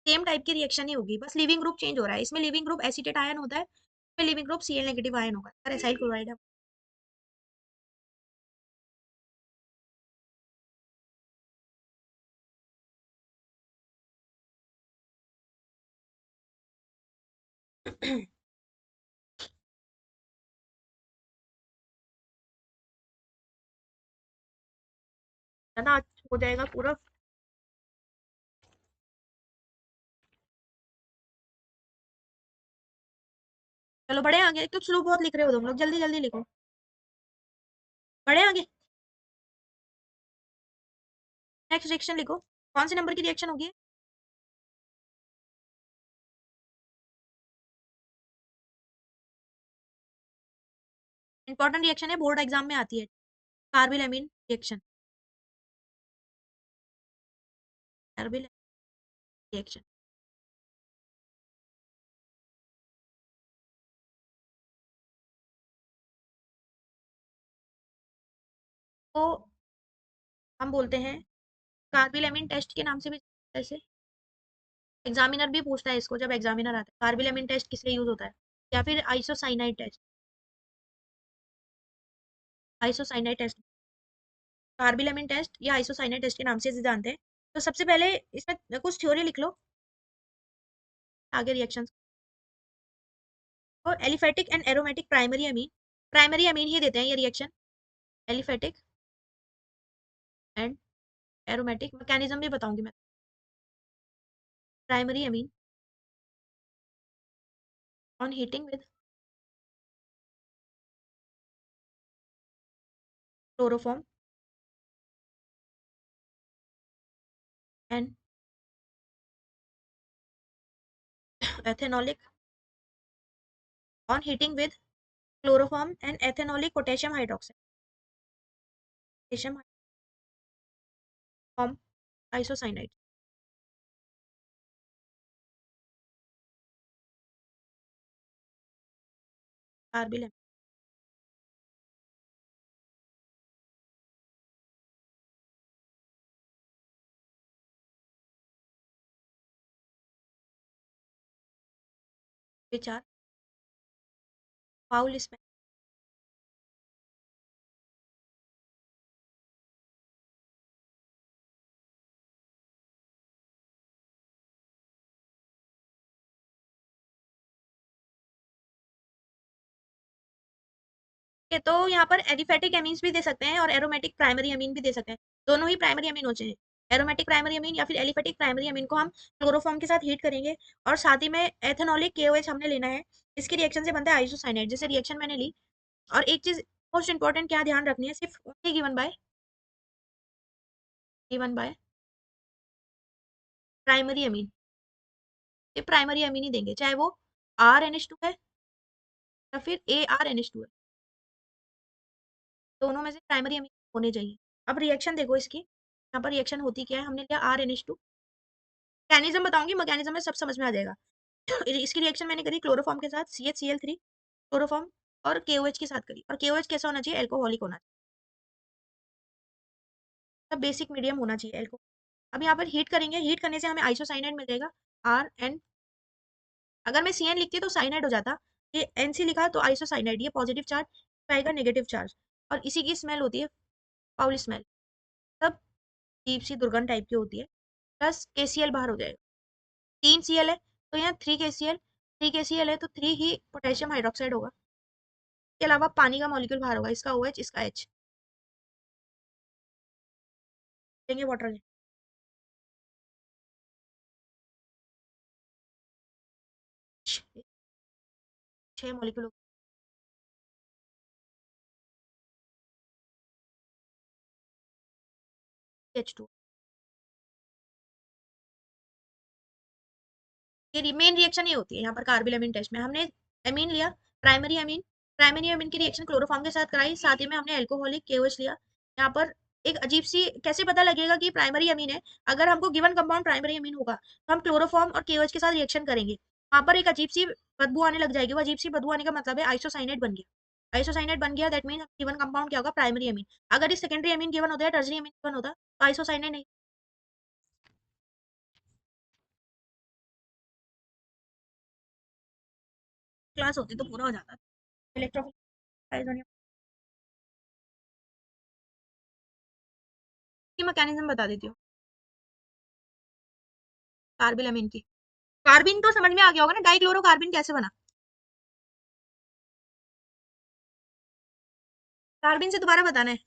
सेम टाइप की रिएक्शन ही होगी, बस लिविंग ग्रुप चेंज हो रहा है। इसमें लिविंग ग्रुप एसीटेट आयन होता है, इसमें leaving group Cl negative ion होगा, अगर एसाइल क्लोराइड है। ज्यादा हो जाएगा पूरा। चलो बढ़े आगे, एक तो स्लो बहुत लिख रहे हो तुम लोग, जल्दी जल्दी लिखो। बढ़े आगे, नेक्स्ट रिएक्शन लिखो। कौन से नंबर की रिएक्शन होगी? इंपॉर्टेंट रिएक्शन है, बोर्ड एग्जाम में आती है, carbyl amine reaction, carbyl reaction. तो हम बोलते हैं कार्बिल एमीन टेस्ट के नाम से भी, ऐसे एग्जामिनर भी पूछता है इसको, जब एग्जामिनर आता है कार्बिल एमीन टेस्ट किस लिए यूज होता है, या फिर isocyanide test, isocyanide test, carbyl test या आइसोसाइनाइड टेस्ट के नाम से इसे जानते हैं। तो सबसे पहले इसमें कुछ थ्योरी लिख लो, आगे रिएक्शंस। और aliphatic and aromatic primary amine ही देते हैं ये reaction, aliphatic and aromatic. Mechanism भी बताऊंगी मैं। Primary amine on heating with chloroform and ethanolic, on heating with chloroform and ethanolic potassium hydroxide, potassium form isocyanide, carbyl which are foul smell. तो यहाँ पर एलिफेटिक एमीन्स भी दे सकते हैं और एरोमेटिक प्राइमरी अमीन भी दे सकते हैं, दोनों ही प्राइमरी अमीन हो चाहिए। एरोमेटिक प्राइमरी अमीन या फिर एलिफेटिक प्राइमरी अमीन को हम क्लोरोफॉर्म के साथ हीट करेंगे और साथ ही में एथेनॉलिक केओएच हमने लेना है। इसके रिएक्शन से बनता है आइसोसाइनेट, जैसे रिएक्शन मैंने ली। और एक चीज मोस्ट इंपॉर्टेंट क्या ध्यान रखनी है, सिर्फ only given by primary amine. ये प्राइमरी अमीन ही देंगे, चाहे वो RNH2 है या फिर ARNH2 है, दोनों में से प्राइमरी अमीन होने चाहिए। अब रिएक्शन देखो इसकी, यहाँ पर रिएक्शन होती क्या है, हमने लिया RNH2। मैकेनिज्म बताऊंगी, मैकेनिज्म में सब समझ में आ जाएगा। इसकी रिएक्शन मैंने करी क्लोरोफॉर्म के साथ, CHCl3 क्लोरोफॉर्म, और KOH के साथ करी। और KOH कैसा होना चाहिए, एल्कोहलिक होना चाहिए, सब बेसिक मीडियम होना चाहिए एल्को। अब यहाँ पर हीट करेंगे, हीट करने से हमें आइसोसाइनाइड मिल जाएगा RN। अगर मैं CN लिखती तो साइनाइड हो जाता, ये NC लिखा तो आइसोसाइनाइड, ये पॉजिटिव चार्ज आएगा, नेगेटिव चार्ज। और इसी की स्मेल होती है फाउल स्मेल, सब अजीब सी दुर्गंध टाइप की होती है। प्लस KCl बाहर हो जाएगा, 3 Cl है तो यहाँ 3 KCl, 3 KCl है तो 3 ही पोटेशियम हाइड्रोक्साइड होगा। इसके अलावा पानी का मॉलिक्यूल बाहर होगा, इसका OH, इसका H। लेंगे वाटर लेंगे, 6 मॉलिक्यूल H2। ये मेन रिएक्शन ये होती है यहाँ पर कार्बिल अमीन टेस्ट में। हमने एमीन लिया, प्राइमरी अमीन, प्राइमरी अमीन की रिएक्शन क्लोरोफॉर्म के साथ कराई, साथ ही में हमने एल्कोहलिक KOH लिया। यहाँ पर एक अजीब सी, कैसे पता लगेगा कि प्राइमरी अमीन है, अगर हमको गिवन कंपाउंड प्राइमरी अमीन होगा तो हम क्लोरोफॉर्म और KOH के साथ रिएक्शन करेंगे, वहां पर एक अजीब सी बदबू आने लग जाएगी। वो अजीब सी बदबू आने का मतलब है आइसोसाइनेट बन गया। आइसोसाइनेट बन गया, दैट मीन गिवन कंपाउंड क्या होगा, प्राइमरी अमीन। अगर इस सेकेंडरी अमीन गिवन होता है, टर्सरी अमीन गिवन होता तो आइसोसाइनेट नहीं। क्लास होती तो पूरा हो जाता। इलेक्ट्रोफिल की मैकेनिज्म बता देती हूँ कार्बिल अमीन की। कार्बिन तो समझ में आ गया होगा ना, डाइक्लोरोकार्बिन कैसे बना। कार्बिन से दोबारा बताना है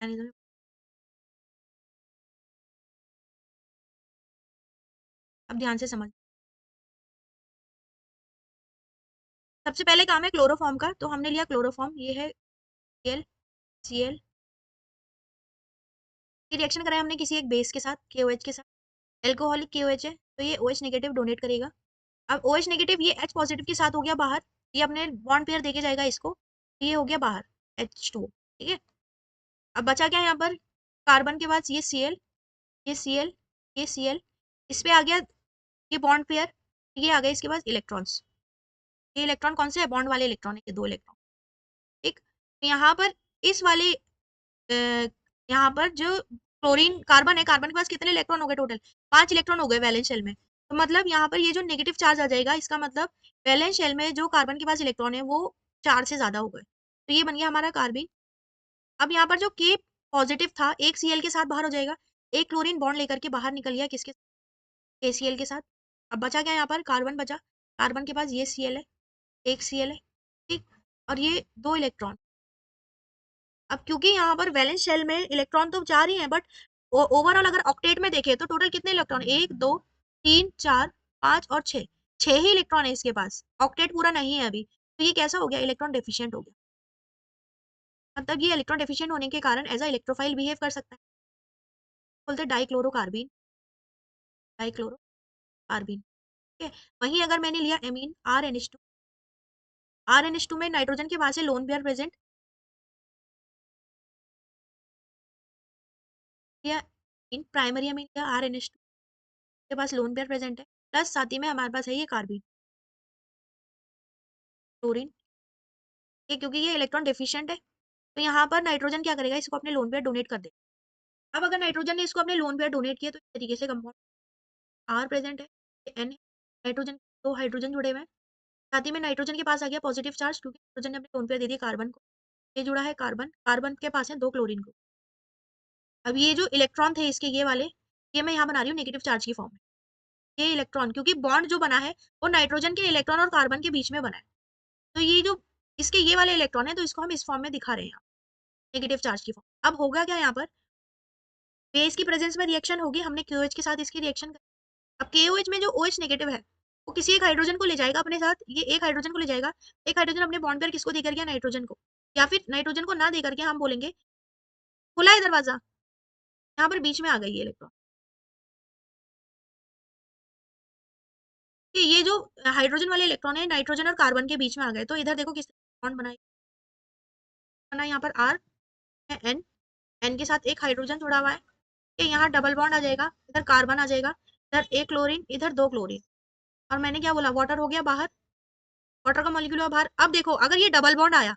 मैकेनिज्म। अब ध्यान से समझ। सबसे पहले काम है क्लोरोफॉर्म का, तो हमने लिया क्लोरोफॉर्म, ये है Cl की रिएक्शन कराया हमने किसी एक बेस के साथ, KOH के साथ। एल्कोहलिक KOH है तो ये OH नेगेटिव डोनेट करेगा। अब OH नेगेटिव ये H पॉजिटिव के साथ हो गया बाहर, ये अपने बॉन्ड पेयर देके जाएगा इसको, ये हो गया बाहर H2, ठीक है। अब बचा क्या यहाँ पर, कार्बन के बाद ये Cl, ये Cl, ये Cl, इस पे आ गया ये बॉन्ड पेयर, ये आ गया इसके पास इलेक्ट्रॉन्स। ये इलेक्ट्रॉन कौन से है, बॉन्ड वाले इलेक्ट्रॉन है, ये 2 इलेक्ट्रॉन, ठीक। तो यहाँ पर इस वाले यहाँ पर जो क्लोरीन कार्बन है, कार्बन के पास कितने इलेक्ट्रॉन हो गए टोटल, 5 इलेक्ट्रॉन हो गए वैलेंस शेल में। तो मतलब यहाँ पर ये जो नेगेटिव चार्ज आ जाएगा, इसका मतलब वैलेंस शेल में जो कार्बन के पास इलेक्ट्रॉन है वो 4 से ज्यादा हो गए, तो ये बन गया हमारा कार्बन। अब यहाँ पर जो K पॉजिटिव था, एक Cl के साथ बाहर हो जाएगा, एक क्लोरीन बॉन्ड लेकर के बाहर निकल गया किसके, KCl के साथ। अब बचा क्या यहाँ पर, कार्बन बचा, कार्बन के पास ये Cl है, एक Cl है, ठीक। और ये 2 इलेक्ट्रॉन। अब क्योंकि यहाँ पर वैलेंस शेल में इलेक्ट्रॉन तो 4 ही हैं, बट ओवरऑल अगर ऑक्टेट में देखें तो टोटल कितने इलेक्ट्रॉन, 1 2 3 4 5 और 6, 6 ही इलेक्ट्रॉन है इसके पास, ऑक्टेट पूरा नहीं है अभी। तो ये कैसा हो गया, इलेक्ट्रॉन डेफिशिएंट हो गया। मतलब ये इलेक्ट्रॉन डेफिशिएंट होने के कारण एज अ इलेक्ट्रोफाइल बिहेव कर सकता है, बोलते डाइक्लोरोकार्बिन, डाइक्लोरोकार्बिन, ठीक है। वहीं अगर मैंने लिया एमीन RNH2, RNH2 में नाइट्रोजन के वहां से लोन पेयर प्रेजेंट, या इन प्राइमरी अमीन लिया RNH2 के पास लोन पेयर प्रेजेंट है, प्लस साथ ही में हमारे पास है ये कार्बिन, क्लोरीन, ये क्योंकि ये इलेक्ट्रॉन डेफिशिएंट है, तो यहाँ पर नाइट्रोजन क्या करेगा, इसको अपने लोन पेयर डोनेट कर देगा। अब अगर नाइट्रोजन ने इसको अपने लोन पेयर डोनेट किया तो इस तरीके से कंपाउंड R प्रेजेंट है, N है, नाइट्रोजन 2 हाइड्रोजन जुड़े हुए हैं, साथ ही में नाइट्रोजन के पास आ गया पॉजिटिव चार्ज, क्योंकि नाइट्रोजन ने अपने लोन पेयर दे दिया कार्बन को, ये जुड़ा है कार्बन, कार्बन के पास है 2 क्लोरीन को। अब ये जो इलेक्ट्रॉन थे इसके ये वाले, ये मैं यहाँ बना रही हूँ नेगेटिव चार्ज की फॉर्म में, ये इलेक्ट्रॉन, क्योंकि बॉन्ड जो बना है वो नाइट्रोजन के इलेक्ट्रॉन और कार्बन के बीच में बना है, तो ये जो इसके ये वाले इलेक्ट्रॉन है तो इसको हम इस फॉर्म में दिखा रहे हैं, नेगेटिव चार्ज की फॉर्म। अब होगा क्या यहाँ पर, बेस की प्रेजेंस में रिएक्शन होगी, हमने KOH के साथ इसकी रिएक्शन करी। अब KOH में जो OH नेगेटिव है वो किसी एक हाइड्रोजन को ले जाएगा अपने साथ, ये एक हाइड्रोजन को ले जाएगा, एक हाइड्रोजन अपने बॉन्ड पर किसको देकर गया, नाइट्रोजन को, या फिर नाइट्रोजन को ना देकर के हम बोलेंगे खुला है दरवाजा, यहाँ पर बीच में आ गई ये इलेक्ट्रॉन। कि ये जो हाइड्रोजन वाले इलेक्ट्रॉन है नाइट्रोजन और कार्बन के बीच में आ गए, तो इधर देखो किस बॉन्ड बना यहाँ पर R है, N के साथ एक हाइड्रोजन जुड़ा हुआ है, कि यहाँ डबल बॉन्ड आ जाएगा, इधर कार्बन आ जाएगा, इधर एक क्लोरीन, इधर दो क्लोरीन, और मैंने क्या बोला, वाटर हो गया बाहर, वाटर का मॉलिक्यूल हुआ बाहर। अब देखो अगर ये डबल बॉन्ड आया,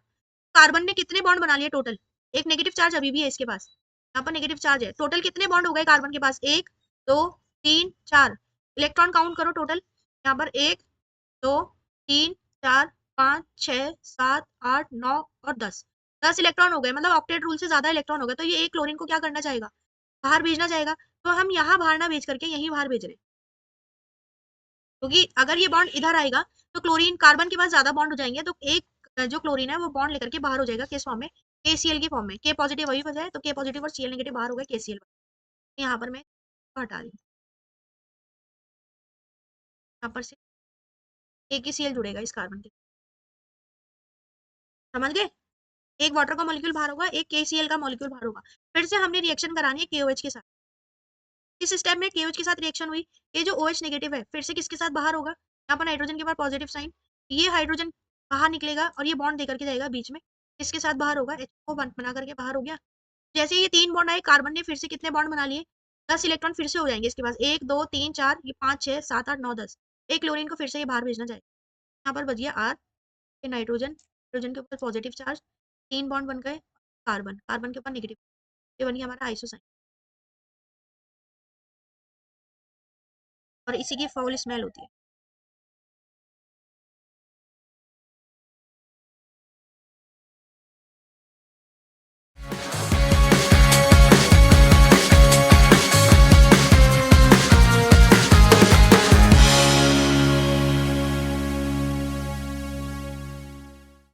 कार्बन ने कितने बॉन्ड बना लिए टोटल, एक नेगेटिव चार्ज अभी भी है इसके पास, यहाँ पर नेगेटिव चार्ज है, टोटल कितने बॉन्ड हो गए कार्बन के पास, एक दो तीन चार, इलेक्ट्रॉन काउंट करो टोटल, यहाँ पर एक दो तीन चार पाँच छः सात आठ नौ और 10 इलेक्ट्रॉन हो गए, मतलब ऑक्टेट रूल से ज्यादा इलेक्ट्रॉन हो गए, तो ये एक क्लोरीन को क्या करना चाहेगा, बाहर भेजना चाहेगा, तो हम यहाँ बाहर ना भेज करके यहीं बाहर भेज रहे हैं, क्योंकि अगर ये बॉन्ड इधर आएगा तो क्लोरीन कार्बन के पास ज्यादा बॉन्ड हो जाएंगे, तो एक जो क्लोरीन है वो बॉन्ड लेकर के बाहर हो जाएगा, किस फॉर्म में, KCl की फॉर्म में, K पॉजिटिव वही बचा है, तो K पॉजिटिव और Cl नेगेटिव बाहर हो गए, KCl यहाँ पर मैं हटा रही हूँ, यहाँ पर से एक ही Cl जुड़ेगा इस कार्बन के, समझ गए, एक वाटर का मॉलिक्यूल बाहर होगा, एक KCl का मॉलिक्यूल बाहर होगा, फिर से हमने रिएक्शन करानी है KOH के साथ, इस स्टेप में KOH के साथ रिएक्शन हुई, ये जो OH नेगेटिव है फिर से किसके साथ बाहर होगा, यहाँ पर नाइट्रोजन के पास पॉजिटिव साइन, ये हाइड्रोजन बाहर निकलेगा और ये बॉन्ड देकर के जाएगा बीच में, किसके साथ बाहर होगा, H को बना करके बाहर हो गया, जैसे ये तीन बॉन्ड आए कार्बन ने फिर से कितने बॉन्ड बना लिए, 10 इलेक्ट्रॉन फिर से हो जाएंगे इसके पास, एक दो तीन चार, ये 5 6 7 8 9 10, एक क्लोरीन को फिर से ये बाहर भेजना चाहिए, यहाँ पर बच गया R, ये नाइट्रोजन, नाइट्रोजन के ऊपर पॉजिटिव चार्ज, तीन बॉन्ड बन गए, कार्बन कार्बन के ऊपर नेगेटिव, ये बन गया हमारा आइसोसाइन, और इसी की फाउल स्मेल होती है।